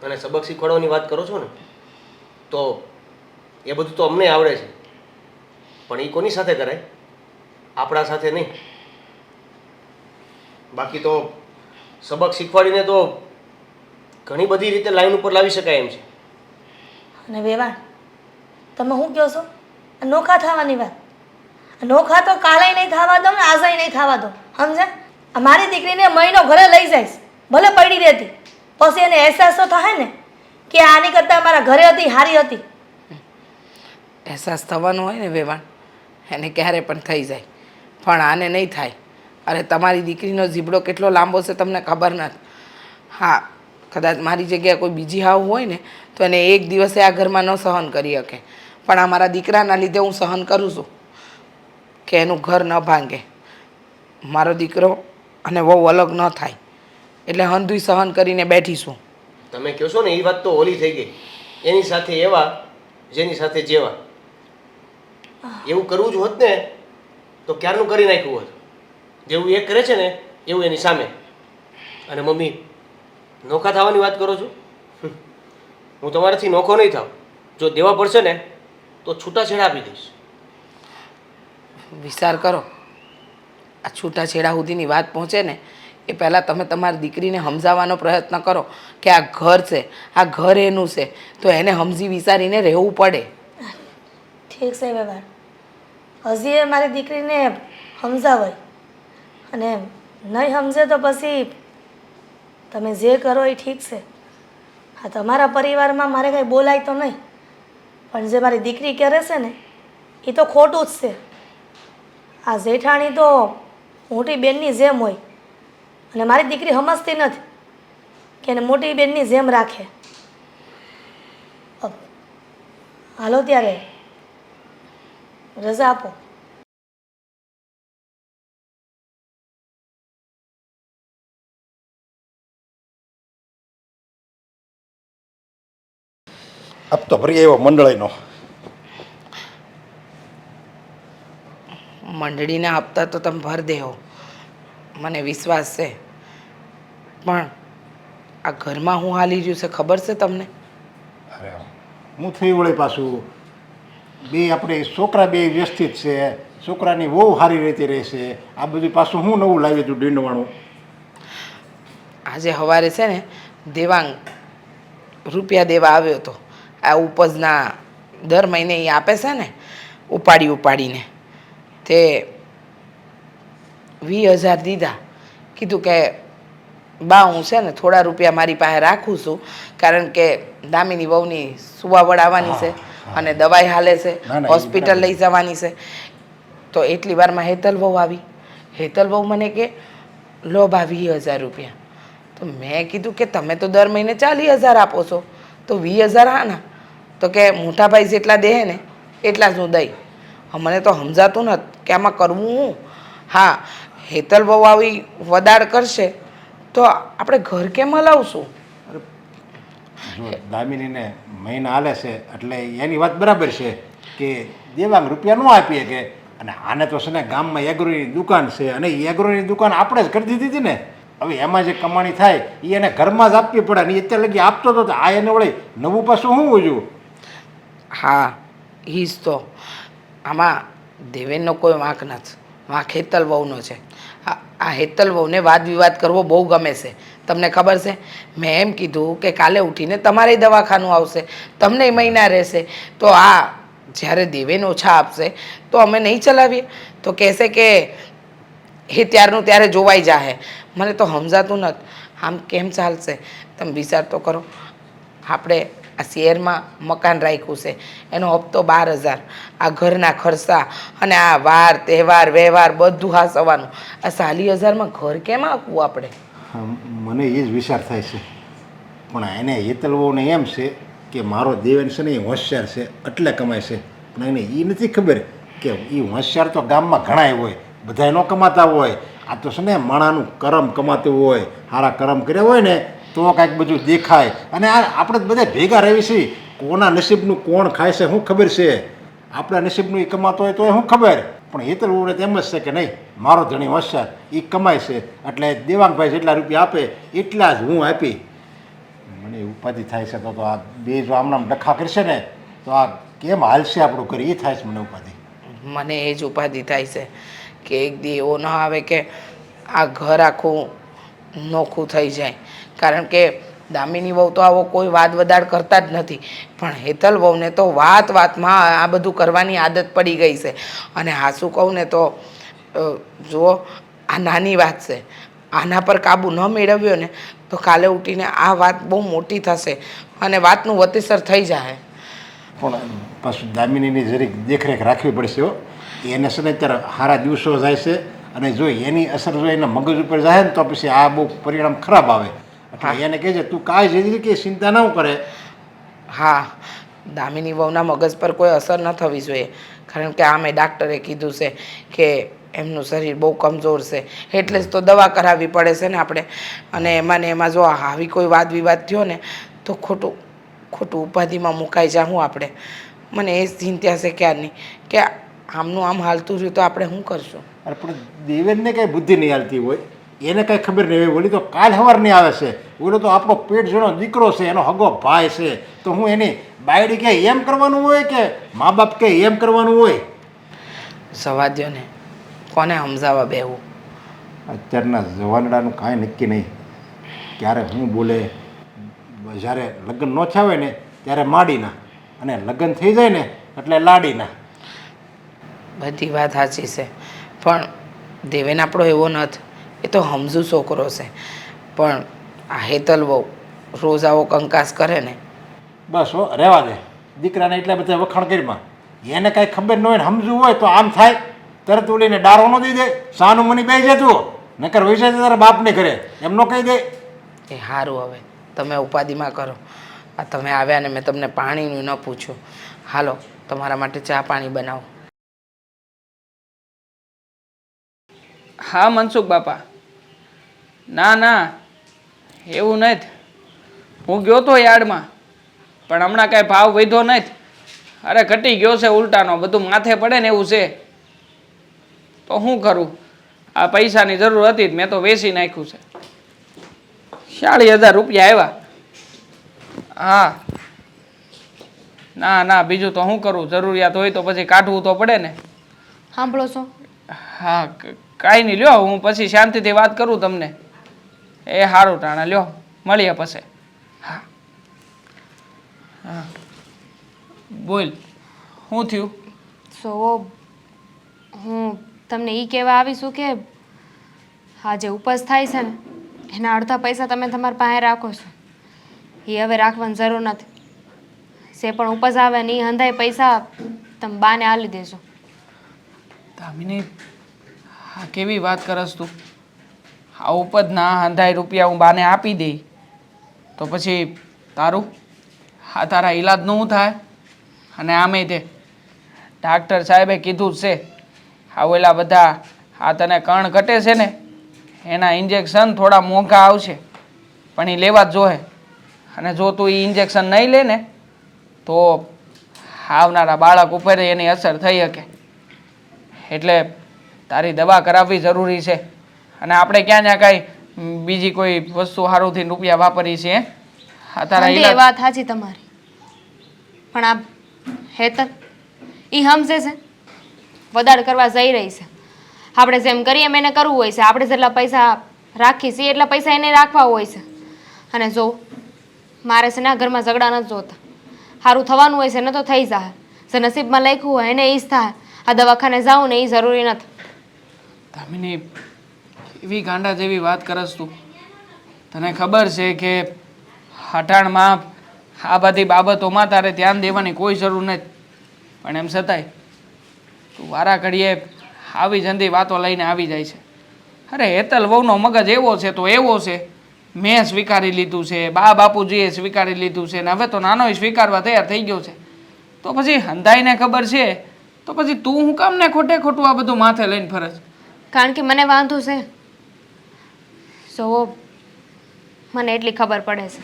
અને સબક શીખવાડવાની વાત કરો છો ને તો એ બધું તો અમને આવડે છે, પણ એ કોની સાથે કરાય? આપણા સાથે નહીં. બાકી તો સબક શીખવાડીને તો ઘણી બધી રીતે લાઈન ઉપર લાવી શકાય એમ છે. અને વેવાણ તમે શું કહો છો? આ નોખા થવાની વાત, આ નોખા તો કાલે નહીં થવા દો ને આજે નહીં થવા દો, સમજે? આ મારી દીકરીને મહિનો ઘરે લઈ જઈશ, ભલે પડી રહેતી, પછી એને અહેસાસ તો થાય ને કે આની કરતાં મારા ઘરે હતી હારી હતી. અહેસાસ થવાનો હોય ને વેવાણ, એને ક્યારે પણ થઈ જાય, પણ આને નહીં થાય. અરે તમારી દીકરીનો જીબડો કેટલો લાંબો છે તમને ખબર નથી. હા કદાચ મારી જગ્યાએ કોઈ બીજી હાવ હોય ને તો એને એક દિવસે આ ઘરમાં ન સહન કરી શકે, પણ આ મારા દીકરાના લીધે હું સહન કરું છું કે એનું ઘર ન ભાંગે, મારો દીકરો અને વહુ અલગ ન થાય, એટલે હંધુય સહન કરીને બેઠીશું. તમે કહો છો ને એ વાત તો ઓલી થઈ ગઈ, એની સાથે એવા જેની સાથે જેવા. એવું કરવું જ હોત ને તો ક્યારનું કરી નાખ્યું હોત. જેવું એ કરે છે ને એવું એની સામે. અને મમ્મી નોખા થવાની વાત કરો છો? હું તમારાથી નોખો નહીં થાવ. જો દેવા પડશે ને તો છૂટાછેડા આપી દઈશ. વિચાર કરો, આ છૂટાછેડા સુધીની વાત પહોંચે ને એ પહેલાં તમે તમારી દીકરીને સમજાવવાનો પ્રયત્ન કરો કે આ ઘર છે, આ ઘર એનું છે, તો એને સમજી વિચારીને રહેવું પડે. ઠીક છે વેવાણ, હજી એ મારી દીકરીને સમજાવાય, અને નહીં સમજે તો પછી તમે જે કરો એ ઠીક છે. હા તમારા પરિવારમાં મારે કંઈ બોલાય તો નહીં, પણ જે મારી દીકરી કરે છે ને એ તો ખોટું જ છે. આ જેઠાણી તો મોટી બેનની જેમ હોય, અને મારી દીકરી સમજતી નથી કે એને મોટી બેનની જેમ રાખે. હાલો ત્યારે રજા આપો. હપ્તો ભરી આવ્યો મંડળીનો. મંડળીના હપ્તા તો તમે ભર દેવો, મને વિશ્વાસ છે, પણ આ ઘરમાં હું હાલી રહ્યું છે ખબર છે તમને? અરે હું થઈ વળે પાછું આપણે છોકરા વ્યવસ્થિત છે, છોકરાની બહુ સારી રીતે રહેશે. આ બધું પાછું હું નવું લાવી તું ડીંડવાણું. આજે સવારે છે ને દેવાંગ રૂપિયા દેવા આવ્યો હતો. આ ઉપજના દર મહિને એ આપે છે ને ઉપાડીને, તે 20,000 દીધા. કીધું કે બા હું છે ને થોડા રૂપિયા મારી પાસે રાખું છું, કારણ કે દામિની વહુની સુવા વળાવવાની છે અને દવાઈ હાલે છે, ના, એ હોસ્પિટલ બરાબર. લઈ જવાની છે. તો એટલી વારમાં હેતલ વહુ આવી. હેતલ વહુ મને કે લો બા 20,000 રૂપિયા. તો મેં કીધું કે તમે તો દર મહિને 40,000 આપો છો, તો 20,000 હા ના? તો કે મોટા ભાઈ જેટલા દે ને એટલા જ હું દઈ. મને તો સમજાતું નથી કે આમાં કરવું હું. હા હેતલ બહુ આવી વદાડ કરશે તો આપણે ઘર કેમ હલાવશું? જો દામિનીને મહિના હાલે છે એટલે એની વાત બરાબર છે કે દેવાંગ રૂપિયા ન આપીએ કે અને આને તો છે ને ગામમાં એગ્રોની દુકાન છે અને એ એગ્રોની દુકાન આપણે જ કરી દીધી હતી ને હવે એમાં જે કમાણી થાય એ એને ઘરમાં જ આપવી પડે ને અત્યારે લગી આપતો હતો તો આ એને વળી નવું પાછું શું હોજું. હા ઈ જ તો આમાં દેવેનનો કોઈ વાંક નથી, વાંક હેતલ વહુનો છે. આ હેતલ વહુને વાદ વિવાદ કરવો બહુ ગમે છે. તમને ખબર છે મેં એમ કીધું કે કાલે ઉઠીને તમારે દવાખાનું આવશે, તમને મહિના રહેશે, તો આ જ્યારે દેવેન ઓછા આપશે તો અમે નહીં ચલાવીએ, તો કહેશે કે એ ત્યારનું ત્યારે જોવાઈ જાહે. મને તો સમજાતું નથી આમ કેમ ચાલશે. તમે વિચાર તો કરો, આપણે આ શહેરમાં મકાન રાખ્યું છે, એનો હપ્તો 12,000, આ ઘરના ખર્ચા અને આ વાર તહેવાર વ્યવહાર બધું હાસવાનું, આ 40,000માં ઘર કેમ આપવું આપણે? મને એ જ વિચાર થાય છે પણ એને હેતલ વહુને એમ છે કે મારો દેવેન છે ને એ હોશિયાર છે એટલે કમાય છે, પણ એને એ નથી ખબર કે એ હોશિયાર તો ગામમાં ઘણાય હોય, બધા ન કમાતા હોય. આ તો છે ને માણાનું કરમ કમાતું હોય, સારા કરમ કર્યા હોય ને તો કાંઈક બધું દેખાય. અને આ આપણે બધા ભેગા રહેવી છીએ, કોના નસીબનું કોણ ખાય છે શું ખબર છે? આપણા નસીબનું એ કમાતો હોય તો એ શું ખબર, પણ હેતલ વહુને તેમ જ છે કે નહીં મારો ધણી હોશિયાર એ કમાય છે એટલે દેવાંગભાઈ જેટલા રૂપિયા આપે એટલા જ હું આપી. મને ઉપાધિ થાય છે તો આ બે જો આમનામ ડખા કરશે ને તો આ કેમ હાલશે આપણું કરી, એ થાય છે મને ઉપાધિ. મને એ જ ઉપાધિ થાય છે કે એક દી એવો ન આવે કે આ ઘર આખું નોખું થઈ જાય. કારણ કે દામિની વહુ તો આવો કોઈ વાદ વદાડ કરતા જ નથી, પણ હેતલ વહુને તો વાતમાં આ બધું કરવાની આદત પડી ગઈ છે. અને હાસું કહું ને તો જુઓ આ નાની વાત છે, આના પર કાબુ ન મેળવ્યો ને તો કાલે ઉઠીને આ વાત બહુ મોટી થશે અને વાતનું વતેસર થઈ જાય. પણ પાછું દામિનીની જરીક દેખરેખ રાખવી પડશે હો. એને છે ને અત્યારે સારા દિવસો જાય છે અને જો એની અસર જો એના મગજ ઉપર જાય ને તો પછી આ બહુ પરિણામ ખરાબ આવે. એટલે એને કહેજે તું કાંઈ જઈ કે ચિંતા ન કરે. હા, દામિની વહુના મગજ પર કોઈ અસર ન થવી જોઈએ, કારણ કે આમે ડાક્ટરે કીધું છે કે એમનું શરીર બહુ કમજોર છે, એટલે જ તો દવા કરાવવી પડે છે ને આપણે. અને એમાં ને એમાં જો આવી કોઈ વાદ વિવાદ થયો ને તો ખોટું ઉપાધિમાં મુકાઈ જાઉં આપણે. મને એ જ ચિંતા છે ક્યારની કે આમનું આમ હાલતું રહ્યું તો આપણે શું કરશું? અરે પણ દેવેનને કાંઈ બુદ્ધિ નહીં હાલતી હોય, એને કાંઈ ખબર નહીં હોય. ઓલી તો કાલ સવારની આવે છે, ઓલો તો આપણો પેટ જેનો દીકરો છે, એનો હગો ભાઈ છે, તો હું એની બાયડી કે એમ કરવાનું હોય કે મા બાપ કે એમ કરવાનું હોય? સવા દ્યો ને, કોને સમજાવવા બેવું? અત્યારના જવાનડાનું કાંઈ નક્કી નહીં, ક્યારે હું બોલે. જ્યારે લગ્ન ન થયા હોય ને ત્યારે માડીના, અને લગ્ન થઈ જાય ને એટલે લાડીના. બધી વાત સાચી છે, પણ દેવેન આપણો એવો નથી, એ તો સમજુ છોકરો છે. પણ આ હેતલ વહુ રોજ આવો કંકાસ કરે ને. બસ હો રહેવા દે, દીકરાને એટલા બધા વખાણ કરીમાં. એને કાંઈ ખબર ન હોય ને સમજવું હોય તો આમ થાય, તરત ઉડીને ડારો ન દઈ દે, સાનું મની બે જતું નકર વૈસે તારા બાપને કરે એમ ન કહી દે. એ સારું, હવે તમે ઉપાધિમાં કરો. આ તમે આવ્યા ને મેં તમને પાણીનું ન પૂછ્યું. હાલો તમારા માટે ચા પાણી બનાવો. હા મનસુખ બાપા, ના એવું નથી. હું ગયો તો યાર્ડમાં, પણ હમણાં કાંઈ ભાવ વધ્યો નથી. અરે ઘટી ગયો છે ઉલટાનો, બધું માથે પડે ને એવું છે. તો શું કરું, આ પૈસાની જરૂર હતી મેં તો વેચી નાખ્યું છે. 40,000 રૂપિયા આવ્યા. હા ના બીજું તો શું કરું, જરૂરિયાત હોય તો પછી કાઢવું તો પડે ને. સાંભળો છો? હા કાંઈ નહીં, લ્યો હું પછી શાંતિથી વાત કરું તમને. એ સારું ટાણા, લ્યો મળીએ પછી. હા હા બોલ, શું થયું? સો હું તમને એ કહેવા આવીશું કે આ જે ઉપવાસ થાય છે ને એના અડધા પૈસા તમે તમારા પાસે રાખો છો, એ હવે રાખવાની જરૂર નથી. સે પણ ઉપવાસ આવે ને એ હંધાય પૈસા તમે બાને આલી દેજો. દામિની, હા કેવી વાત કરસ તું? આ ઉપજના હંધાય રૂપિયા હું બાને આપી દઈ તો પછી તારું હા તારા ઈલાજનું શું થાય? અને આમે તે ડાક્ટર સાહેબે કીધું જ છે, આ ઓલા બધા આ તને કણ ઘટે છે ને એના ઇન્જેક્શન થોડા મોંઘા આવશે, પણ એ લેવા જ જોહે. અને જો તું એ ઇન્જેક્શન નહીં લે ને તો આવનારા બાળક ઉપર એની અસર થઈ શકે. એટલે તારી દવા કરાવવી જરૂરી છે. અને આપણે ક્યાં ત્યાં કાંઈ બીજી કોઈ વસ્તુ સારુંથી રૂપિયા વાપરી છે આ તારા આંટી, એ ઈલાજ વાત સાચી તમારી, પણ આ હેતલ એ સમજે છે વદાડ કરવા જઈ રહી છે. આપણે જેમ કરીએ એમ એને કરવું હોય છે. આપણે જેટલા પૈસા રાખીએ છીએ એટલા પૈસા એને રાખવા હોય છે. અને જો મારે છે ને આ ઘરમાં ઝઘડા નથી જોતા. સારું થવાનું હોય છે ને તો થઈ જાય. જે નસીબમાં લખ્યું હોય એને એ જ થાય. આ દવાખાને જાઉં ને એ જરૂરી નથી. દામિની, એવી ગાંડા જેવી વાત કરસ તું. તને ખબર છે કે હટાણમાં આ બધી બાબતોમાં તારે ધ્યાન દેવાની કોઈ જરૂર નથી. પણ એમ છતાંય તું વારા ઘડીએ આવી જંદી વાતો લઈને આવી જાય છે. અરે હેતલ વહુનો મગજ એવો છે તો એવો છે. મેં સ્વીકારી લીધું છે, બા બાપુજીએ સ્વીકારી લીધું છે, ને હવે તો નાનોય સ્વીકારવા તૈયાર થઈ ગયો છે. તો પછી હંધાઈને ખબર છે તો પછી તું હું કામ ને ખોટે ખોટું આ બધું માથે લઈને ફરજ? કારણ કે મને વાંધો છે. જો મને એટલી ખબર પડે છે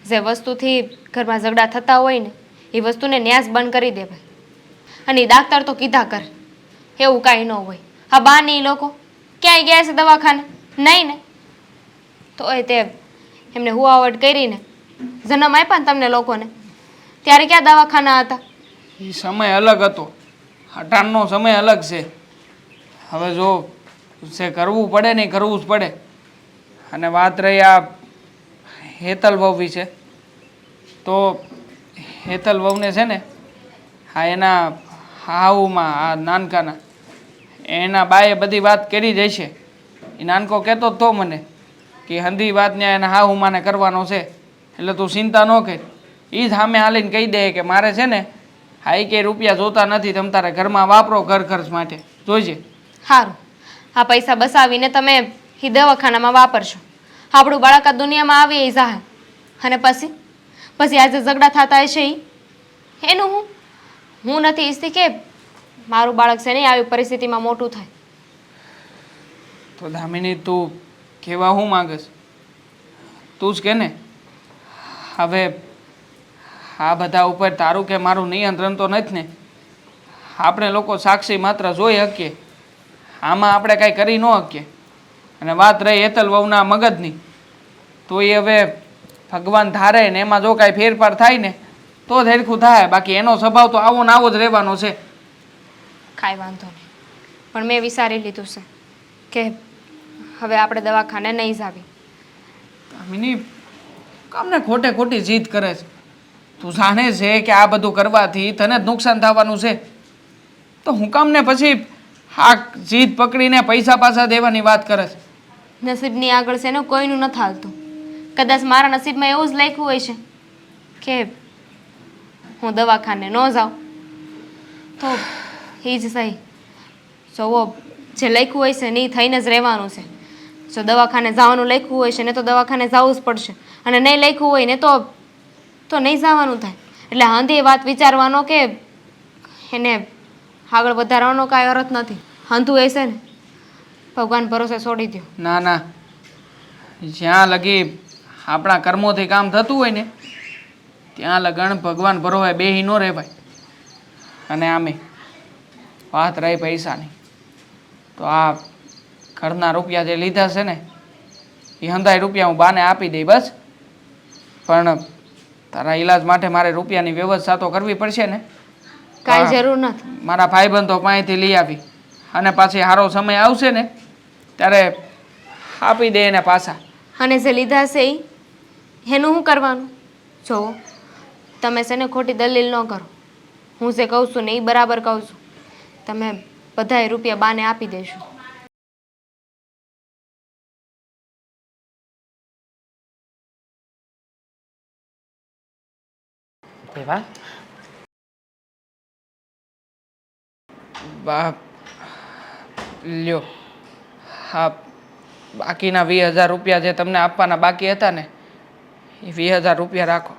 જે વસ્તુથી ઘરમાં ઝઘડા થતા હોય ને એ વસ્તુને ન્યાસ બંધ કરી દેવાય. અને એ ડાક્ટર તો કીધા કરે એવું કાંઈ ન હોય. હા બા ને ઈ લોકો ક્યાંય ગયા છે દવાખાને? નહીં ને. તો એ તે એમને હુવાવટ કરીને જન્મ આપ્યા ને તમને લોકોને ત્યારે ક્યાં દવાખાના હતા? એ સમય અલગ હતો, હટાણનો સમય અલગ છે. હવે જો જે કરવું પડે ને એ કરવું જ પડે. અને વાત રહી આ હેતલ વહુ વિશે, તો હેતલ વહુને છે ને હા એના હાઉમાં આ નાનકાના એના બાએ બધી વાત કરી જાય છે. એ નાનકો કહેતો જ તો મને કે હંધી વાત ત્યાં એના હાઉમાને કરવાનો છે એટલે તું ચિંતા ન કર. એ જ સામે હાલીને કહી દે કે મારે છે ને હા એ કે રૂપિયા જોતા નથી, તમ તારે ઘરમાં વાપરો ઘર ખર્ચ માટે જોઈજે. સારું, આ પૈસા બસાવીને તમે એ દવાખાનામાં વાપરશો. આપણું બાળક આ દુનિયામાં આવી એ જાહે. અને પછી પછી આજે ઝઘડા થતા હશે એનું હું નથી ઈચ્છતી કે મારું બાળક છે ને આવી પરિસ્થિતિમાં મોટું થાય. તો દામિની તું કહેવા હું માંગસ? તું જ કે ને. હવે આ બધા ઉપર તારું કે મારું નિયંત્રણ તો નથી ને. આપણે લોકો સાક્ષી માત્ર જોઈ શકીએ, આમાં આપણે કાંઈ કરી ન શકીએ. અને વાત રહી હેતલ વહુના મગજની, તો એ હવે ભગવાન ધારે ને એમાં જો કાંઈ ફેરફાર થાય ને તો જ હેરખું થાય. બાકી એનો સ્વભાવ તો આવો ને આવો જ રહેવાનો છે. કાંઈ વાંધો નહીં, પણ મેં વિચારી લીધું છે કે હવે આપણે દવાખાને નહીં જાવી. દામિની, કામને ખોટે ખોટી જીદ કરે છે. તું જાણે છે કે આ બધું કરવાથી તને જ નુકસાન થવાનું છે, તો હું કામને પછી આ જીદ પકડીને પૈસા પાછા દેવાની વાત કરે છે? નસીબની આગળ છે ને કોઈનું નથી હાલતું. કદાચ મારા નસીબમાં એવું જ લખ્યું હોય છે કે હું દવાખાને ન જાઉં તો એ જ સહી. જોવો જે લખ્યું હોય છે ને એ થઈને જ રહેવાનું છે. જો દવાખાને જવાનું લખ્યું હોય છે ને તો દવાખાને જવું જ પડશે, અને નહીં લખ્યું હોય ને તો નહીં જવાનું થાય. એટલે હાંધી એ વાત વિચારવાનો કે એને આગળ વધારવાનો કાંઈ અર્થ નથી. હાંધું એ છે ને ભગવાન ભરોસે છોડી દો. ના ના, જ્યાં લગી આપણા કર્મોથી કામ થતું હોય ને ત્યાં લગણ ભગવાન ભરોવે બેહી ન રહેવાય. અને આમે વાત રહી પૈસાની, તો આ ઘરના રૂપિયા જે લીધા છે ને એ હંધાય રૂપિયા હું બાને આપી દઈ બસ. પણ તારા ઈલાજ માટે મારે રૂપિયાની વ્યવસ્થા તો કરવી પડશે ને. કાંઈ જરૂર નથી. મારા ભાઈબંધો પાસેથી લઈ આવી, અને પાછી સારો સમય આવશે ને ત્યારે આપી દે એને પાછા. અને જે લીધા છે એનું શું કરવાનું? જો તમે છે ને ખોટી દલીલ ન કરો. હું જે કહું છું ને એ બરાબર કહું છું. તમે બધાએ રૂપિયા બાને આપી દેશો. દેવા, બા લ્યો, હા બાકીના 20,000 રૂપિયા જે તમને આપવાના બાકી હતા ને એ 20,000 રૂપિયા રાખો.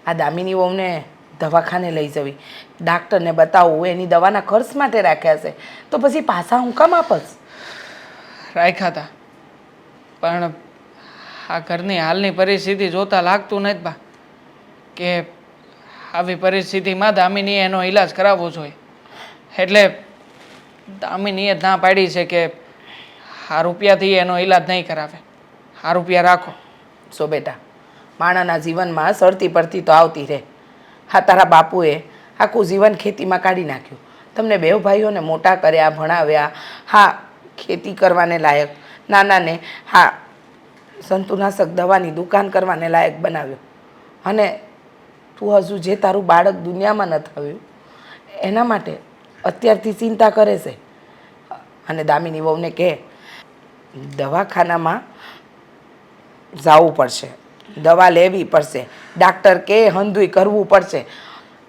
આ દામિની વહુને દવાખાને લઈ જવી, ડાક્ટરને બતાવવું, એની દવાના ખર્ચ માટે રાખ્યા છે, તો પછી પાછા હું કામ આપસ? રાખ્યા હતા, પણ આ ઘરની હાલની પરિસ્થિતિ જોતા લાગતું નથી બા કે આવી પરિસ્થિતિમાં દામિનીએ એનો ઈલાજ કરાવવો જોઈએ. એટલે દામિનીએ જ ના પાડી છે કે આ રૂપિયાથી એનો ઈલાજ નહીં કરાવે, આ રૂપિયા રાખો. સો બેટા, માણાના જીવનમાં સડતી પડતી તો આવતી રહે. હા, તારા બાપુએ આખું જીવન ખેતીમાં કાઢી નાખ્યું. તમને બે ભાઈઓને મોટા કર્યા, ભણાવ્યા. હા, ખેતી કરવાને લાયક, નાનાને હા જંતુનાશક દવાની દુકાન કરવાને લાયક બનાવ્યો. અને તું હજુ જે તારું બાળક દુનિયામાં નથી આવ્યું એના માટે અત્યારથી ચિંતા કરે છે. અને દામિની વહુને કહે દવાખાનામાં જવું પડશે, દવા લેવી પડશે, ડાક્ટર કે હંધુય કરવું પડશે.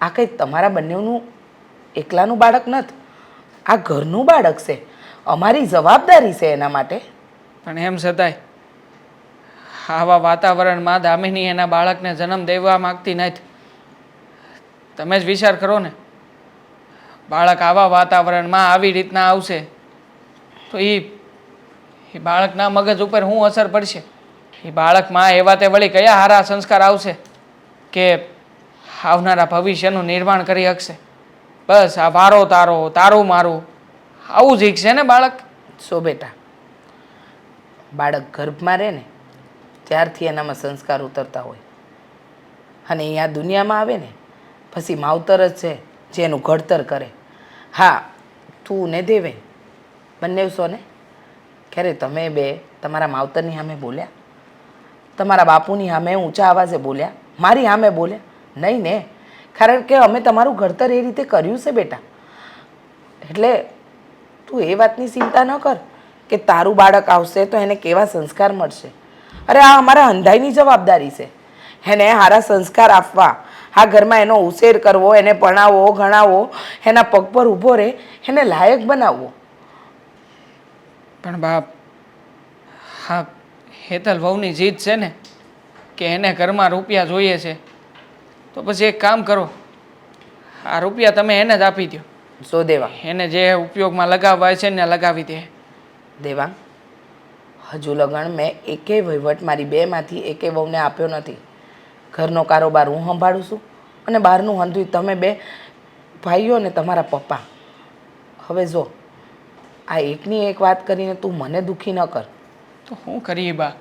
આ કંઈ તમારા બંનેનું એકલાનું બાળક નથી, આ ઘરનું બાળક છે. અમારી જવાબદારી છે એના માટે. પણ એમ છતાંય આવા વાતાવરણમાં દામિની એના બાળકને જન્મ દેવા માગતી નથી. તમે જ વિચાર કરો ને, બાળક આવા વાતાવરણમાં આવી રીતના આવશે તો એ બાળકના મગજ ઉપર શું અસર પડશે? એ બાળકમાં એવા તે વળી કયા સારા સંસ્કાર આવશે કે આવનારા ભવિષ્યનું નિર્માણ કરી શકશે? બસ આ વારો તારો, તારું મારું, આવું જ શીખશે ને બાળક. સો બેટા, બાળક ગર્ભમાં રહે ને ત્યારથી એનામાં સંસ્કાર ઉતરતા હોય અને અહીંયા દુનિયામાં આવે ને પછી માવતર જ છે જે એનું ઘડતર કરે. હા, તું ને દેવે બંને ને ક્યારે તમે બે તમારા માવતરની સામે બોલ્યા? તમારા બાપુની સામે ઊંચા અવાજે બોલ્યા? મારી સામે બોલ્યા? નહીં ને, કારણ કે અમે તમારું ઘડતર એ રીતે કર્યું છે બેટા. એટલે તું એ વાતની ચિંતા ન કર કે તારું બાળક આવશે તો એને કેવા સંસ્કાર મળશે. અરે આ અમારા અંધાઈની જવાબદારી છે એને સારા સંસ્કાર આપવા, આ ઘરમાં એનો ઉછેર કરવો, એને ભણાવવો, ગણાવવો, એના પગ પર ઊભો રહે, એને લાયક બનાવવો. પણ બાપ, હા હેતલ વહુની જીદ છે ને કે એને ઘરમાં રૂપિયા જોઈએ છે, તો પછી એક કામ કરો, આ રૂપિયા તમે એને જ આપી દો. સો દેવા, એને જે ઉપયોગમાં લગાવવા છે ને લગાવી દે. દેવા, હજુ લગન મેં એકેય વહીવટ મારી બેમાંથી એકેય વહુને આપ્યો નથી. ઘરનો કારોબાર હું સંભાળું છું અને બહારનું હંધુય તમે બે ભાઈઓ ને તમારા પપ્પા. હવે જો આ એકની એક વાત કરીને તું મને દુઃખી ન કર. તો શું કરીએ બા?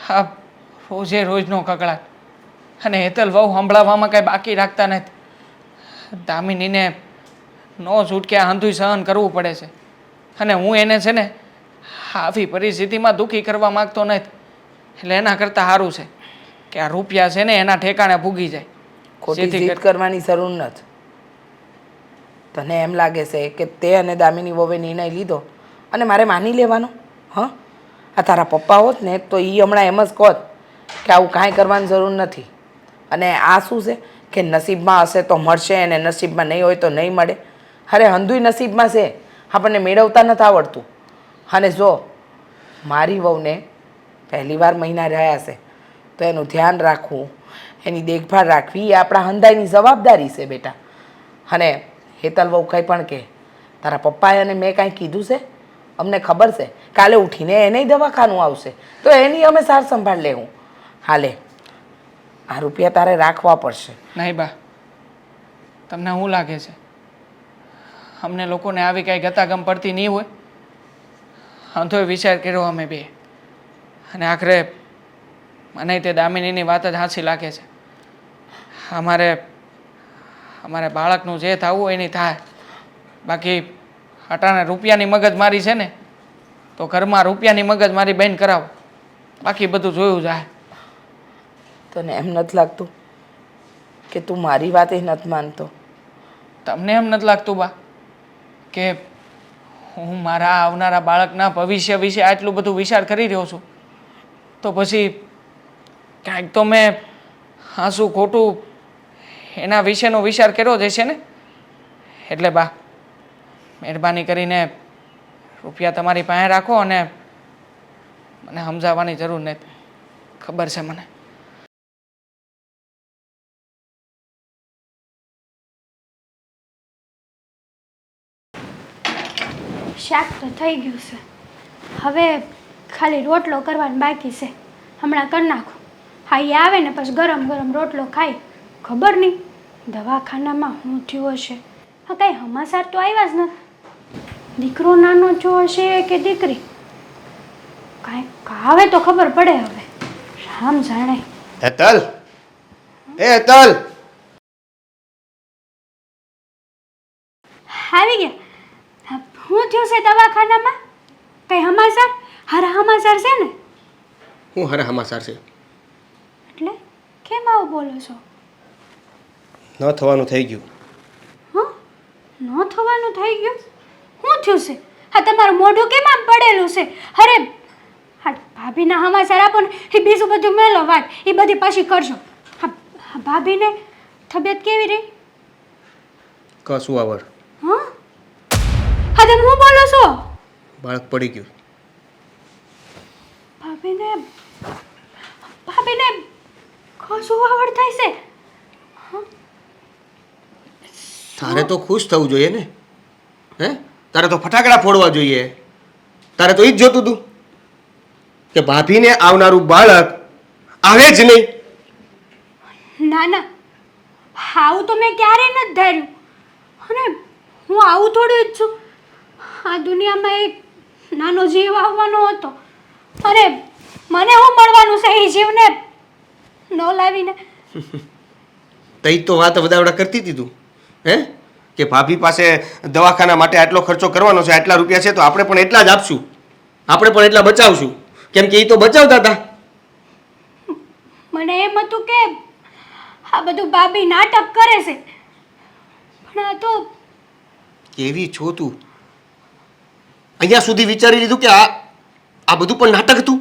હા, રોજે રોજનો કકળાટ. અને હેતલ વહુ સંભળાવવામાં કાંઈ બાકી રાખતા નથી. દામિનીને નો છૂટકે આ હંધુય સહન કરવું પડે છે અને હું એને છે ને આવી પરિસ્થિતિમાં દુઃખી કરવા માગતો નથી. એટલે એના કરતાં સારું છે કે આ રૂપિયા છે ને એના ઠેકાણે ભૂગી જાય. ખોટી જીદ કરવાની જરૂર નથી. તને એમ લાગે છે કે તે અને દામિની વહુએ નિર્ણય લીધો અને મારે માની લેવાનો? હા, આ તારા પપ્પા હોત ને તો એ હમણાં એમ જ કહો કે આવું કાંઈ કરવાની જરૂર નથી. અને આ શું છે કે નસીબમાં હશે તો મળશે અને નસીબમાં નહીં હોય તો નહીં મળે. અરે હંધુય નસીબમાં છે, આપણને મેળવતા નથી આવડતું. અને જો મારી વહુને પહેલી વાર મહિના રહ્યા છે તો એનું ધ્યાન રાખવું, એની દેખભાળ રાખવી એ આપણા હંધાઈની જવાબદારી છે બેટા. અને હેતલ વહુ કંઈ પણ કહે, તારા પપ્પાએ અને મેં કાંઈ કીધું છે? અમને ખબર છે કાલે ઉઠીને એને દવાખાનું આવશે તો એની અમે સાર સંભાળ લેવું. હાલે, આ રૂપિયા તારે રાખવા પડશે. નહીં બા, તમને શું લાગે છે અમને લોકોને આવી કાંઈ ગતાગમ પડતી નહીં હોય? અંધોય વિચાર કર્યો અમે બે અને આખરે મને તે દામિનીની વાત જ હાંસી લાગે છે. અમારે બાળકનું જે થવું હોય એની થાય. બાકી અટાણે રૂપિયાની મગજમારી છે ને તો ઘરમાં રૂપિયાની મગજમારી બેન કરાવો, બાકી બધું જોયું જાય. તને એમ નથી લાગતું કે તું મારી વાત નથી માનતો? તમને એમ નથી લાગતું બા કે હું મારા આવનારા બાળકના ભવિષ્ય વિશે આટલું બધું વિચાર કરી રહ્યો છું? તો પછી કાંઈક તો મેં હાંસું ખોટું એના વિશેનો વિચાર કર્યો જ હશે ને. એટલે બા, મહેરબાની કરીને રૂપિયા તમારી પાસે રાખો અને મને સમજાવવાની જરૂર નથી, ખબર છે મને. શાક તો થઈ ગયું છે, હવે ખાલી રોટલો કરવાનો બાકી છે. હમણાં કરી નાખું. હા એ આવે ને પછી ગરમ ગરમ રોટલો ખાઈ. ખબર નહીં દવાખાનામાં શું થયું હશે. હા કાંઈ હમાસાર તો આવ્યા જ નથી. દીકરો નાનો જો હશે કે દીકરી કાંઈક આવે તો ખબર પડે હવે. રામ જાણે. હેતલ, એ હેતલ, આવી ગયા. હા, શું થયું છે દવાખાનામાં? કંઈ હમાસાર? હારા હમાસાર છે ને? હું હરે હમાસાર છે? એટલે કેમ આવું બોલો છો? ન થવાનું થઈ ગયું. હં? ન થવાનું થઈ ગયું? શું થયું છે? હા તમારું મોઢું કેમ આમ પડેલું છે? અરે હા ભાભીના હમાસાર આપો ને, એ બીજું બધું મેલો વાત, એ બધી પાછી કરજો. હા હા, ભાભીને તબિયત કેવી રહી? કશું આવડ હં? હા તમે હું બોલો છો? બાળક પડી ગયું. ભાભીને ભાભીને કશું આવડ થાય છે? તારે તો ખુશ થવું જોઈએ ને. હે, તારે તો ફટાકડા ફોડવા જોઈએ. તારે તો ઈ જ જોતું તું કે ભાભીને આવનારું બાળક આવે જ નહીં. ના ના, આવું તો મેં ક્યારેય નથી ધાર્યું. અને હું આવું થોડું જ છું. આ દુનિયામાં એક નાનો જીવ આવવાનો હતો અને મને શું મળવાનું છે એ જીવને ન લાવીને? તઈ તો વાત વધાવડા કરતી હતી તું. હે, કે ભાભી પાસે દવાખાના માટે આટલો ખર્ચો કરવાનો છે, આટલા રૂપિયા છે, તો આપણે પણ એટલા જ આપશું, આપણે પણ એટલા બચાવશું. કેમ કે એ તો બચાવતા હતા. મને એમ હતું કે આ બધું ભાભી નાટક કરે છે, પણ આ તો કેવી છો તું? અહીંયા સુધી વિચારી લીધું કે આ બધું પણ નાટક હતું?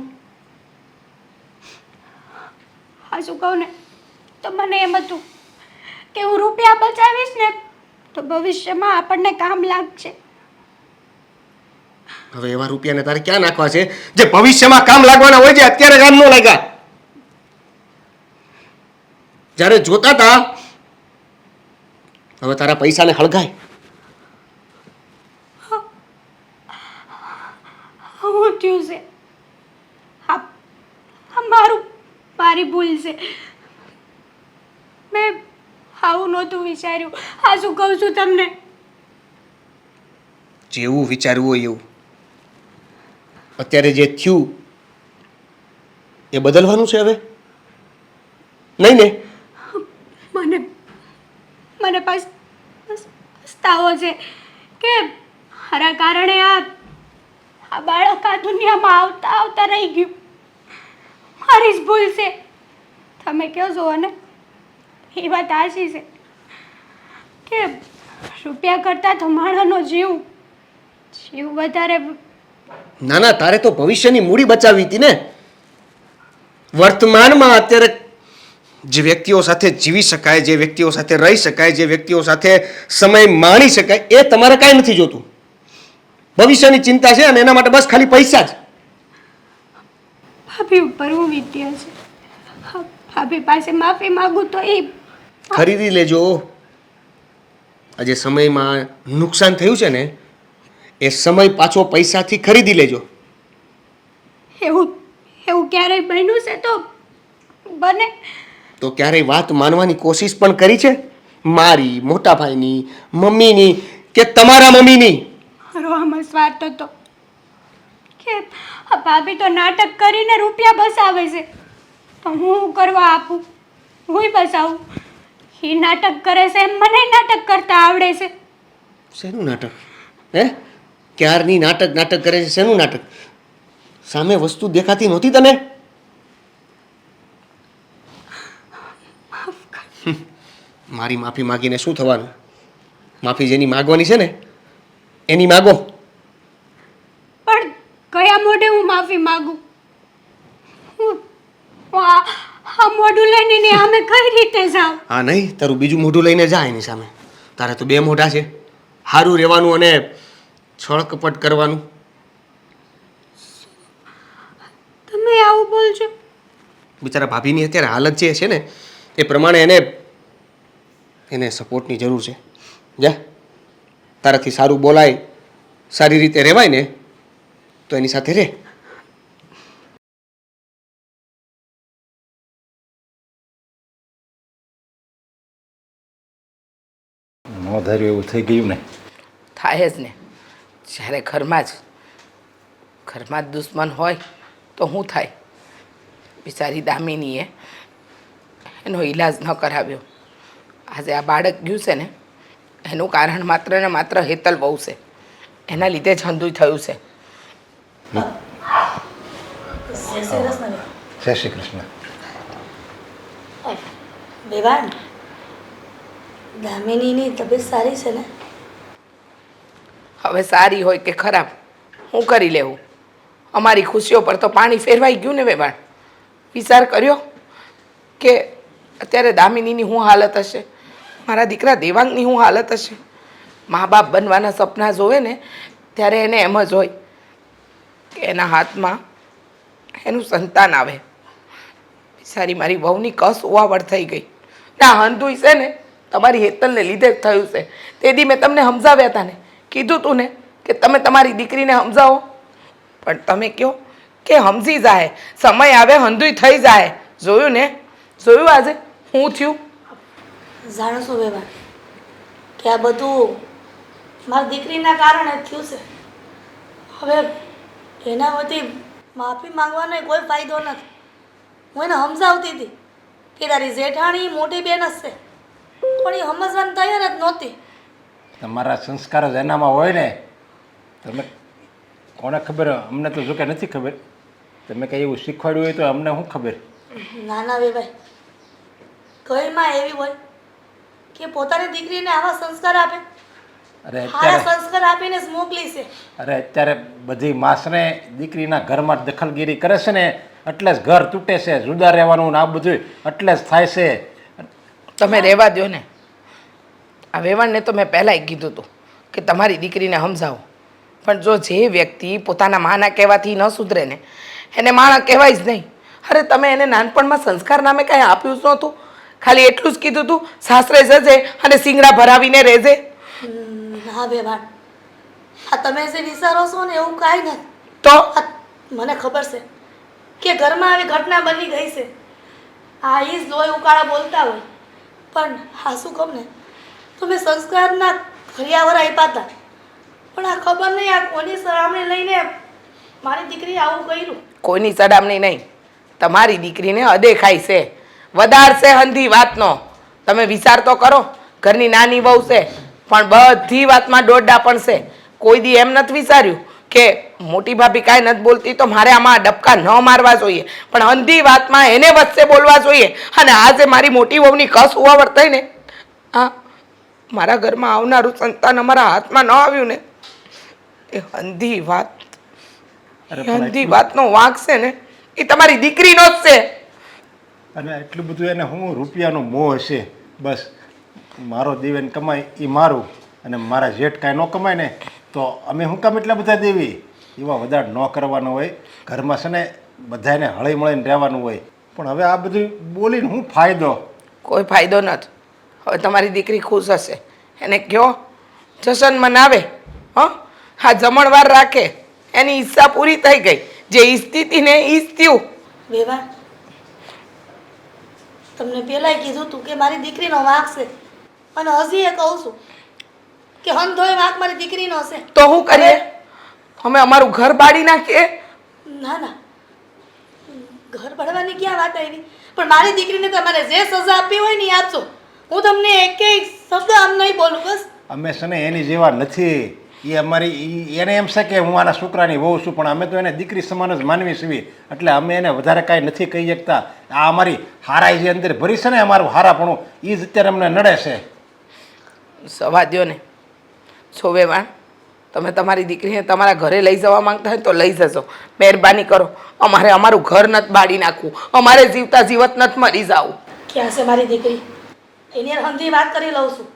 હા શું કહું ને, તો મને એમ હતું કે હું રૂપિયા બચાવીશ ને તો ભવિષ્યમાં આપણને કામ લાગશે. હવે એવા રૂપિયાને તારે ક્યાં નાખવા છે જે ભવિષ્યમાં કામ લાગવાના હોય, જે અત્યારે કામ ન લાગ્યા? જ્યારે જોતા હતા હવે તારા પૈસાને હળગાય. શું થયું છે? હા મારી ભૂલ છે. મેં આવું નહોતું વિચાર્યું. આ શું કહું છું તમને. જેવું વિચારવું હોય એવું. અત્યારે જે થયું એ બદલવાનું છે હવે? નહીં ને? મને પસ્તાવો છે કે મારા કારણે આ બાળક આ દુનિયામાં આવતા આવતા રહી ગયું. મારી જ ભૂલ છે. તમે કહો છો ને એ વાત સાચી છે કે રૂપિયા કરતાં તો માણસનો જીવ વધારે. ના ના, તારે તો ભવિષ્યની મૂડી બચાવવી હતી ને. વર્તમાનમાં અત્યારે જે વ્યક્તિઓ સાથે જીવી શકાય, જે વ્યક્તિઓ સાથે રહી શકાય, જે વ્યક્તિઓ સાથે સમય માણી શકાય, એ તમારે કાંઈ નથી જોતું. ભવિષ્યની ચિંતા છે અને એના માટે બસ ખાલી પૈસા જ. ભાભી ઉપર હું વિત્યા છે. ભાભી પાસે માફી માંગુ તો એ ખરીદી લેજો. આજે સમયમાં નુકસાન થયું છે ને, એ સમય પાછો પૈસાથી ખરીદી લેજો. એવું ક્યારેય બન્યું છે તો બને તો ક્યારેય વાત માનવાની કોશિશ પણ કરી છે? મારી, મોટા ભાઈની, મમ્મીની કે તમારા મમ્મીની? મારો આમાં સ્વાર્થ હતો કે આ ભાભી તો નાટક કરીને રૂપિયા બસાવે છે તો હું કરવા આપું, હું બસાવું. એ નાટક કરે છે એમ મને નાટક કરતા આવડે છે. શેનું નાટક? હે, ક્યારની નાટક કરે છે? શેનું નાટક? સામે વસ્તુ દેખાતી નહોતી તને? મારી માફી માગીને શું થવાનું? માફી જેની માગવાની છે ને એની માગો. પણ કયા મોઢે હું માફી માગું? હું આ મોઢું લઈને એની સામે કઈ રીતે જાઉં? હા નહીં, તારું બીજું મોઢું લઈને જા એની સામે. તારે તો બે મોઢા છે, સારું રહેવાનું અને છળ કપટ કરવાનું. તમે આવું બોલજો? બિચારા ભાભીની અત્યારે હાલત જે છે ને એ પ્રમાણે એને સપોર્ટની જરૂર છે. જા, તારાથી સારું બોલાય, સારી રીતે રહેવાય ને તો એની સાથે રહે. ન ધાર્યું એવું થઈ ગયું ને. થાય જ ને. જ્યારે ઘરમાં જ દુશ્મન હોય તો શું થાય? બિચારી દામિનીએ એનો ઈલાજ ન કરાવ્યો. આજે આ બાળક ગયું છે ને એનું કારણ માત્ર ને માત્ર હેતલ બહુ છે. એના લીધે જ હંધુય થયું છે. જય શ્રી કૃષ્ણ. બેવાન દામિનીની તબિયત સારી છે ને? હવે સારી હોય કે ખરાબ હું કરી લેવું? અમારી ખુશીઓ પર તો પાણી ફેરવાઈ ગયું ને વેવાણ. વિચાર કર્યો કે અત્યારે દામિનીની શું હાલત હશે, મારા દીકરા દેવાંગની શું હાલત હશે? મા બાપ બનવાના સપના જોવે ને ત્યારે એને એમ જ હોય કે એના હાથમાં એનું સંતાન આવે. બિચારી મારી વહુની કસ ઉવાવડ થઈ ગઈ. ના હંધુય છે ને તમારી હેતલને લીધે જ થયું છે. તે દી મેં તમને સમજાવ્યા હતા ને, કીધું તું ને કે તમે તમારી દીકરીને સમજાવો, પણ તમે કહો કે સમજી જાય, સમય આવે હંધુય થઈ જાય. જોયું ને, જોયું આજે શું થયું? જાણો છો બેવાન કે આ બધું મારી દીકરીના કારણે જ થયું છે. હવે એના વતી માફી માંગવાનો કોઈ ફાયદો નથી. હું એને સમજાવતી હતી કે તારી જેઠાણી મોટી બેન જ છે, પણ એ સમજવાની તૈયાર જ નહોતી. તમારા સંસ્કાર જ એનામાં હોય ને. તમે કોને ખબર, અમને તો જોકે નથી ખબર. તમે કંઈ એવું શીખવાડ્યું હોય તો અમને શું ખબર? ના ના વેભાઈ, કઈ માં એવી હોય કે પોતાની દીકરીને આવા સંસ્કાર આપે? અરે સારા અત્યારે સંસ્કાર આપીને જ મોકલી છે. અત્યારે બધી માસને દીકરીના ઘરમાં દખલગીરી કરે છે ને એટલે જ ઘર તૂટે છે, જુદા રહેવાનું ને આ બધું એટલે જ થાય છે. તમે રહેવા દો ને. આ વેવાણને તો મેં પહેલાંય કીધું હતું કે તમારી દીકરીને સમજાવો, પણ જો જે વ્યક્તિ પોતાના માના કહેવાથી ન સુધરે ને એને માણા કહેવાય જ નહીં. અરે તમે એને નાનપણમાં સંસ્કાર નામે કાંઈ આપ્યું જ નહોતું? ખાલી એટલું જ કીધું હતું સાસરે જજે અને સિંગડા ભરાવીને રહેજે. હા બેવાન, આ તમે જે વિચારો છો ને એવું કાંઈ નથી. તો મને ખબર છે કે ઘરમાં આવી ઘટના બની ગઈ છે. આ ઈ જ લોહી ઉકાળા બોલતા હોય, પણ હા શું કહું ને, તો મેં સંસ્કારના ઘરિયાવર આપ્યા હતા, પણ આ ખબર નહીં આ કોની સરામણી લઈને મારી દીકરી આવું કર્યું. કોઈની સડામણી નહીં, તમારી દીકરીને અદેખાય છે, વધારશે હંધી વાતનો. તમે વિચાર તો કરો, ઘરની નાની વહુ છે પણ બધી વાતમાં દોડડા પણ છે. કોઈ દી એમ નથી વિચાર્યું કે મોટી ભાભી કાંઈ નથી બોલતી તો મારે આમાં ડબકા ન મારવા જોઈએ, પણ હંધી વાતમાં એને વચ્ચે બોલવા જોઈએ. અને આજે મારી મોટી વહુની કસ ઉવાવડ થઈ ને, હા મારા ઘરમાં આવનારું સંતાન અમારા હાથમાં ન આવ્યું ને, એ હંધી વાત, હંધી વાતનો વાંક છે ને એ તમારી દીકરીનો જ છે. અને એટલું બધું એને હું રૂપિયાનો મોહ હશે. બસ મારો દેવેન કમાય એ મારું, અને મારા જેઠ કાંઈ ન કમાય ને તો અમે શું કામ એટલા બધા દેવી? એવા વધારે ન કરવાનો હોય. ઘરમાં છે ને બધાને હળી મળીને રહેવાનું હોય. પણ હવે આ બધું બોલીને શું ફાયદો? કોઈ ફાયદો નથી. હવે તમારી દીકરી ખુશ હશે, એને કહો જશન મનાવે. હા જમણવાર રાખે, એની ઈચ્છા પૂરી થઈ ગઈ. જે ઈચ્છતી હતી ને એ જ થયું. બેવાન, તમને પહેલાંય કીધું હતું કે મારી દીકરીનો વાંક છે, અને હજી એ કહું છું કે હંધોય વાંક મારી દીકરીનો છે. તો શું કરીએ? અમે અમારું ઘર બાળી નાખીએ? ના ના, ઘર પડવાની ક્યાં વાત આવી? પણ મારી દીકરીને તમારે જે સજા આપી હોય ને એ આપજો. હું તમને એક શબ્દ આમ નહીં બોલું બસ. અમે છે ને એની જેવા નથી. એ અમારી એને એમ છે કે હું આના છોકરાની વહુ છું, પણ અમે તો એને દીકરી સમાન જ માનવી છીએ. એટલે અમે એને વધારે કાંઈ નથી કહી શકતા. આ અમારી હારાઈ જે અંદર ભરી છે ને અમારું હારાપણું, એ જ અત્યારે અમને નડે છે. સવા દ્યો ને. છો વેવાણ, તમે તમારી દીકરીને તમારા ઘરે લઈ જવા માંગતા હોય તો લઈ જજો. મહેરબાની કરો, અમારે અમારું ઘર નથી બાળી નાખવું, અમારે જીવતા જીવત નથી મરી જવું. ક્યાં છે મારી દીકરી? એની હારે હંધી વાત કરી લઉં છું.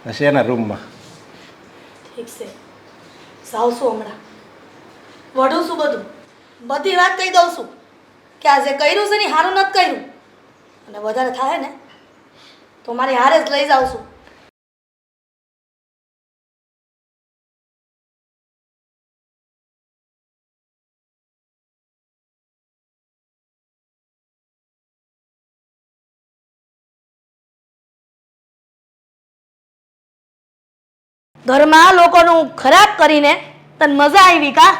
હશે એના રૂમમાં. ઠીક છે, જાઉં છું હમણાં, વઢું છું બધું, બધી વાત કહી દઉં છું કે આ જે કર્યું છે ને એ સારું નથી કર્યું, અને વધારે થાય ને તો મારી હારે જ લઈ જાઉં છું. ઘરમાં લોકોનું ખરાબ કરીને તને મજા આવી કા?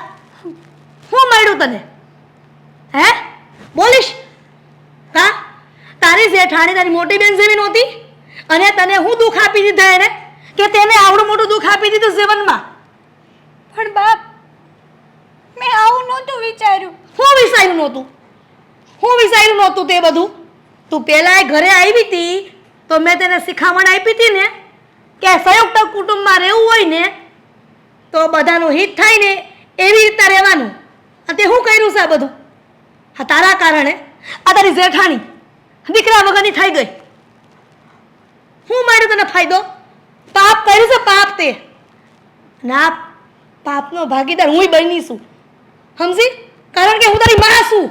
શું મળ્યું તને? હે બોલીશ કા? તારી જેઠાણી તારી મોટી બેન જેવી નહોતી અને તને હું દુઃખ આપી દીધા એને કે તેને આવડું મોટું દુઃખ આપી દીધું જીવનમાં? પણ બાપ, મેં આવું નહોતું વિચાર્યું. હું વિચાર્યું નહોતું? હું વિચાર્યું નહોતું તે બધું? તું પહેલા ઘરે આવી હતી તો મેં તેને શિખામણ આપી હતી ને કે સંયુક્ત કુટુંબમાં રહેવું હોય ને તો બધાનું હિત થાય ને એવી રીતના રહેવાનું. અને તે શું કર્યું છે આ બધું? હા, તારા કારણે આ તારી જેઠાણી દીકરા વગરની થઈ ગઈ. શું મળ્યું તને ફાયદો? પાપ કર્યું છે, પાપ તે. ના, પાપનો ભાગીદાર હું બની છું, સમજી? કારણ કે હું તારી માં છું.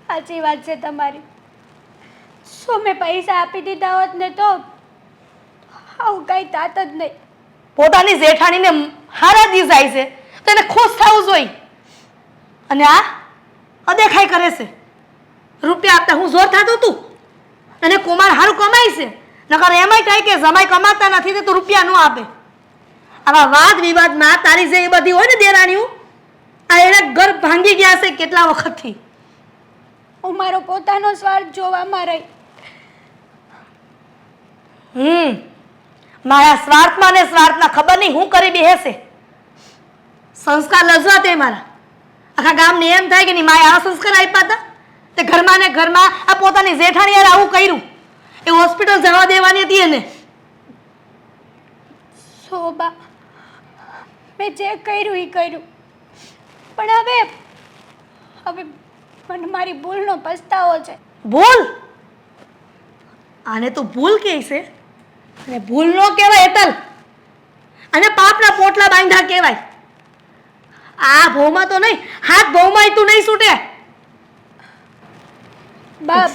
સાચી વાત છે તમારી. શું મેં પૈસા આપી દીધા હોત ને તો આવું કઈ તાત જ નહીં. પોતાની જેઠાણીને હારા દી જાય છે તો એને ખુશ થવું જોઈએ. અને આ અદેખાઈ કરે છે. રૂપિયા આપતા હું જોર થતું તું અને કુમાર સારું કમાય છે, નકર એમાંય થાય કે જમાઈ કમાતા નથી તે તો રૂપિયા ન આપે. આવા વાદ વિવાદમાં તારી જે બધી હોય ને દેરાણીઓ, આ એને ઘર ભાંગી ગયા છે કેટલા વખતથી. હું મારો પોતાનો સ્વાર્થ જોવામાં રહી. મારા સ્વાર્થમાં ને સ્વાર્થના ખબર નહીં હું કરી બેસે. સંસ્કાર લજવા તે મારા આખા ગામને એમ થાય કે નહીં માએ આ સંસ્કાર આપ્યા હતા તે ઘરમાં ને ઘરમાં આ પોતાની જેઠાણી યાર આવું કર્યું. એ હોસ્પિટલ જવા દેવાની હતી એને. શોભા, મેં જે કર્યું એ કર્યું, પણ હવે મને મારી ભૂલનો પસ્તાવો છે. ભૂલ? આને તો ભૂલ કહે છે અને ભૂલ નો કહેવાય એતલ, અને પાપના પોટલા બાંધા કહેવાય. આ ભોમાં તો નહીં, હાથ ભોમાં તું નહીં છૂટે. બાપ,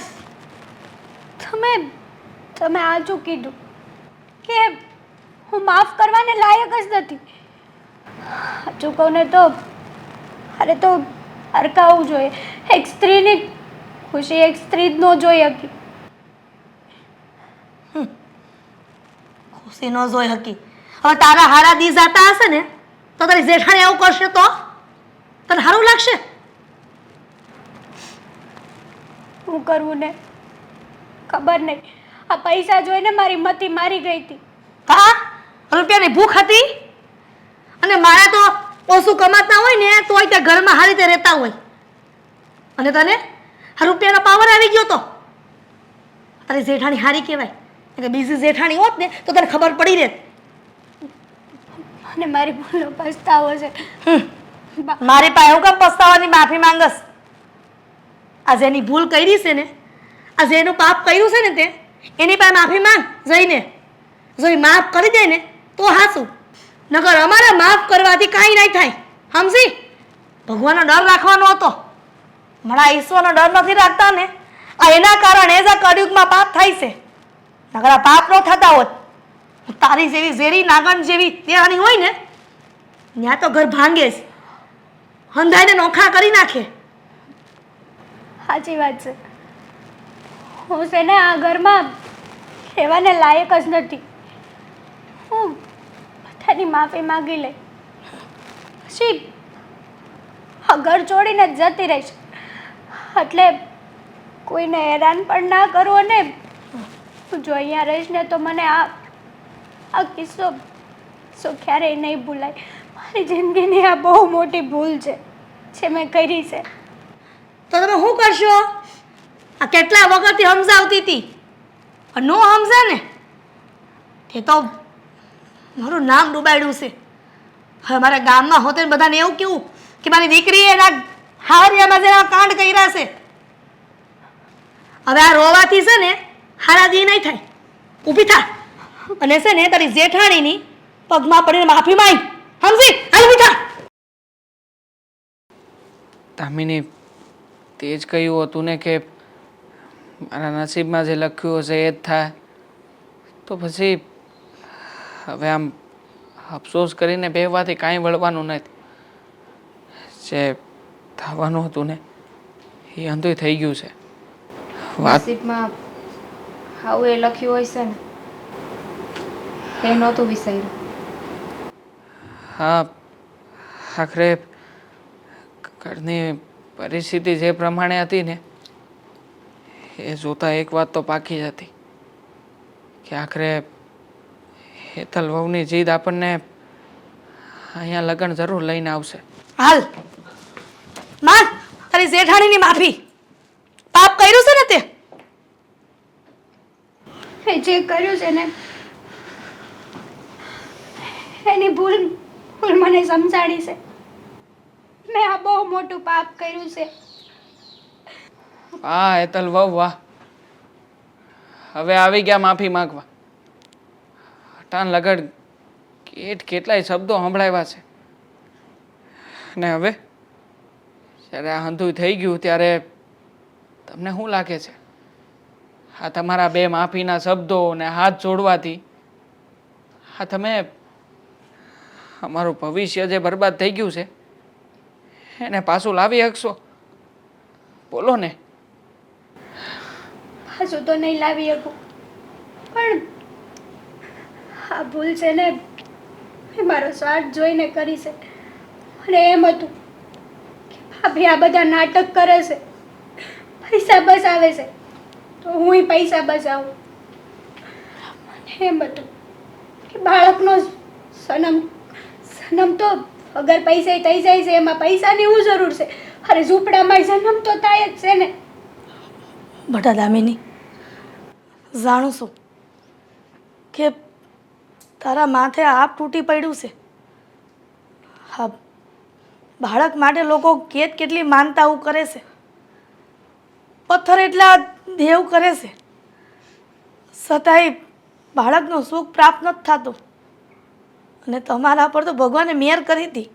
તમે આજુ કીધું કે હું માફ કરવાને લાયક જ નથી. સાચું કહું ને તો અરે તો અરકાવવું જોઈએ. એક સ્ત્રીની ખુશી એક સ્ત્રી જ ન જોઈ શકી. ખુશી ન જોઈ હકી. હવે તારા હારા દી જાતા હશે ને તો તારી જેઠાણી આવું કરશે તો તને સારું લાગશે? શું કરવું ને ખબર નહીં. આ પૈસા જોઈને મારી મતી મારી ગઈ હતી. હા, રૂપિયાની ભૂખ હતી અને મારા તો ઓછું કમાતા હોય ને તોય તે ઘરમાં સારી રીતે રહેતા હોય અને તને આ રૂપિયાનો પાવર આવી ગયો તો તારી જેઠાણી હારી કહેવાય. કે બીજી જેઠાણી હોત ને તો તને ખબર પડી રહે. અને મારી ભૂલનો પસ્તાવો છે. મારી પાસે હું કેમ પસ્તાવાની માફી માંગસ? આ જેની ભૂલ કરી છે ને, આ જેનું પાપ કર્યું છે ને તે એની પાસે માફી માંગ જઈને. જો એ માફ કરી દે ને તો હાસું, નકર અમારે માફ કરવાથી કાંઈ નહીં થાય, સમજી? ભગવાનનો ડર રાખવાનો હતો. મારા ઈશ્વરનો ડર નથી રાખતા ને, આ એના કારણે જ આ કળિયુગમાં પાપ થાય છે. નકર આ પાપ ન થતા હોત. તારી જેવી ઝેરી નાગણ જેવી દેવાની હોય ને ત્યાં તો ઘર ભાંગે જ, હંધાઈને નોખા કરી નાખે. સાચી વાત છે. હું છે ને આ ઘરમાં રહેવાને લાયક જ નથી. હું બધાની માફી માંગી લઈ પછી આ ઘર છોડીને જ જતી રહીશ. એટલે કોઈને હેરાન પણ ના કરું. અને જો અહીંયા રહીશ ને તો મને આ કિસ્સો ક્યારેય નહીં ભૂલાય. મારી જિંદગીની આ બહુ મોટી ભૂલ છે જે મેં કરી છે. તો તમે શું કરશો? આ કેટલા વખતથી સમજાવતી હતી, નો સમજે ને તે તો મારું નામ ડૂબાડ્યું છે. હવે મારા ગામમાં હોતે બધાને એવું કેવું કે મારી દીકરીએ એના હાવરિયામાં જેના કાંડ કર્યા છે. હવે આ રોવાથી છે ને હારા દી નહીં થાય. ઊભી થા અને છે ને તારી જેઠાણીની પગમાં પડીને માફી માંગ, સમજી? હાલ ઊભી થા. દામિની, તે જ કહ્યું હતું ને કે મારા નસીબમાં જે લખ્યું હશે એ જ થાય. તો પછી હવે આમ અફસોસ કરીને બેહવાથી કાંઈ વળવાનું નથી. જે થવાનું હતું ને એ અંધુય થઈ ગયું છે. વાત નસીબમાં આવું એ લખ્યું હોય છે ને એ નહોતું વિસર્યું. હા આખરે ઘરની પરિસ્થિતિ જે પ્રમાણે હતી ને એ જોતાં એક વાત તો પાકી જ હતી કે આખરે હેતલ વહુની જીદ આપણને અહીંયા લગ્ન જરૂર લઈને આવશે. હાલ માંગ તારી જેઠાણીની માફી. પાપ કર્યું છે ને તે. એ જે કર્યું છે ને એની ભૂલ ભૂલ મને સમજાણી છે. મેં આ બહુ મોટું પાપ કર્યું છે. હા હેતલ વહુ વાહ, હવે આવી ગયા માફી માંગવા. હટાન લગડ કેટલાય શબ્દો સંભળાવ્યા છે ને હવે જ્યારે આ હંધુય થઈ ગયું ત્યારે તમને શું લાગે છે આ તમારા બે માફીના શબ્દો ને હાથ જોડવાથી હા તમે અમારું ભવિષ્ય જે બરબાદ થઈ ગયું છે એને પાછું લાવી શકશો? બોલો ને. પાછું તો નહીં લાવી શકું, પણ આ ભૂલ છે ને એ મારો સ્વાર્થ જોઈને કરી છે. અને એમ હતું કે ભાભી આ બધા નાટક કરે છે, પૈસા બચાવે છે, તો હું પૈસા બચાવું. અને એમ હતું કે બાળકનો સનમ તો અગર પૈસા થઈ જાય છે એમાં પૈસાની શું જરૂર છે? અરે ઝૂંપડામાં જન્મ તો થાય જ છે ને. બટા દામિની, જાણું છું કે તારા માથે આપ તૂટી પડ્યું છે. હા, બાળક માટે લોકો કેટલી માનતાઓ કરે છે, પથ્થર એટલા દેવ કરે છે, છતાંય બાળકનું સુખ પ્રાપ્ત નથી થતું. અને તમારા પર તો ભગવાને મેર કરી હતી,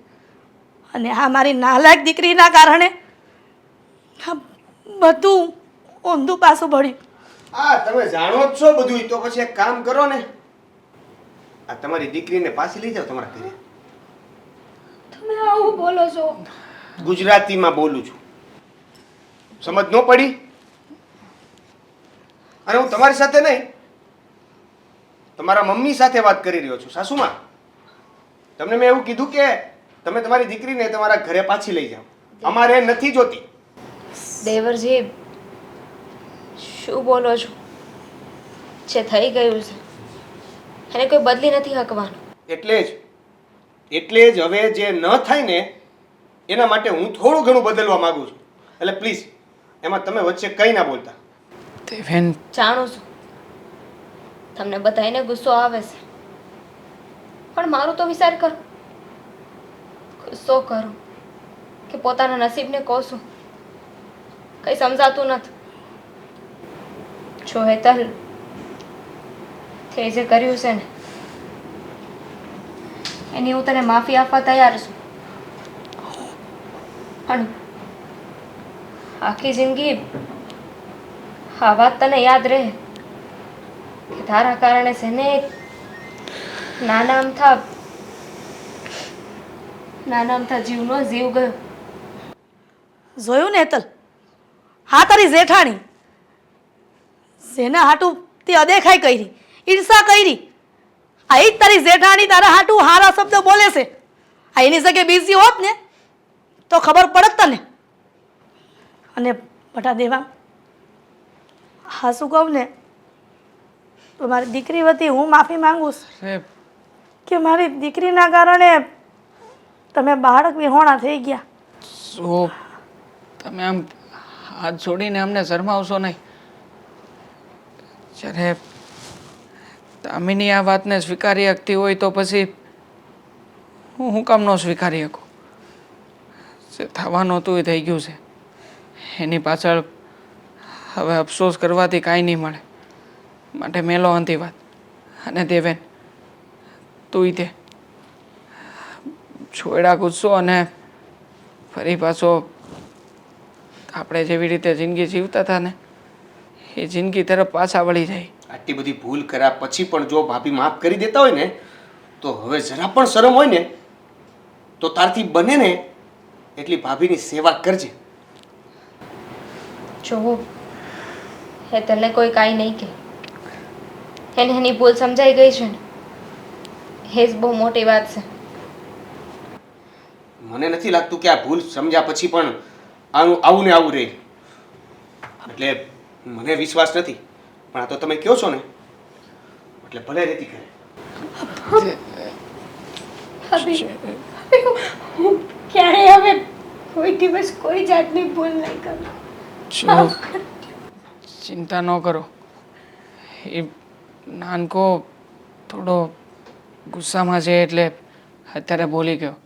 અને આ મારી નાલાયક દીકરીના કારણે બધું ઊંધું પાછું ભળ્યું. હા તમે જાણો જ છો બધું, તો પછી એક કામ કરો ને, આ તમારી દીકરીને પાછી લઈ જાઓ તમારા ઘરે. તમે આવું બોલો છો? ગુજરાતીમાં બોલું છું, સમજ ન પડી? અને હું તમારી સાથે નહીં, તમારા મમ્મી સાથે વાત કરી રહ્યો છું. સાસુમાં, તમને મેં એવું કીધું કે તમે તમારી દીકરીને તમારા ઘરે પાછી લઈ જાઓ, અમારે નથી જોતી. દેવરજી, શું બોલો છો? જે થઈ ગયું છે એને કોઈ બદલી નથી શકવાનું. એટલે જ હવે જે ન થાય ને એના માટે હું થોડું ઘણું બદલવા માંગુ છું. એટલે પ્લીઝ એમાં તમે વચ્ચે કંઈ ના બોલતા. દેવેન, જાણું છું તમને બધાને ગુસ્સો આવે છે, પણ મારું તો વિચાર કરો. ગુસ્સો કરું કે પોતાના નસીબને કહું છું, કંઈ સમજાતું નથી. જો હેતલ તે જે કર્યું છે ને એની હું તને માફી આપવા તૈયાર છું, પણ આખી જિંદગી આ વાત તને યાદ રહે કે તારા કારણે છે ને એક નાના અમથા જીવનો જીવ ગયો. જોયું ને હેતલ, હા તારી જેઠાણી જેના હાટું તે અદેખાઈ કરી, ઈર્ષા કરી, આ જ તારી જેઠાણી તારા હાટું હારા શબ્દ બોલે છે. આ એની જગ્યાએ બીજી હોત ને તો ખબર પડત તને. અને બટા દેવા, હા શું કહું ને, તો મારી દીકરી વતી હું માફી માંગુ છું કે મારી દીકરીના કારણે તમે બાળક વિહોણા થઈ ગયા. શું તમે આમ હાથ જોડીને અમને શરમાવશો નહીં? જ્યારે દામિની આ વાતને સ્વીકારી શકતી હોય તો પછી હું કામ ન સ્વીકારી શકું? જે થવાનું હતું એ થઈ ગયું છે, એની પાછળ હવે અફસોસ કરવાથી કાંઈ નહીં મળે. માટે મેલો અંતી વાત. અને દેવેન, તું તે છોડા ગુસ્સો અને ફરી પાછો આપણે જેવી રીતે જિંદગી જીવતા હતા ને એ જિંદગી તરફ પાછા વળી જાય. આટલી બધી ભૂલ કર્યા પછી પણ જો ભાભી માફ કરી દેતા હોય ને તો હવે જરા પણ શરમ હોય ને તો તારથી બને ને એટલી ભાભીની સેવા કરજે. જો હેતલને કોઈ કાંઈ નહીં કહે, એને એની ભૂલ સમજાઈ ગઈ છે ને, એ જ બહુ મોટી વાત છે. મને નથી લાગતું કે આ ભૂલ સમજ્યા પછી પણ આવું ને આવું રહે. એટલે મને વિશ્વાસ નથી, પણ આ તો તમે કહો છો ને એટલે ભલે રહેતી કરે. હવે હું ક્યારેય હવે કોઈ દિવસ કોઈ જાતની ભૂલ નહીં કરું. જો ચિંતા ન કરો. એ નાનકો થોડો ગુસ્સામાં છે એટલે અત્યારે બોલી ગયો.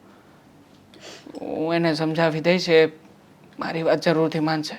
હું એને સમજાવી દઈશ, એ મારી વાત જરૂરથી માનશે.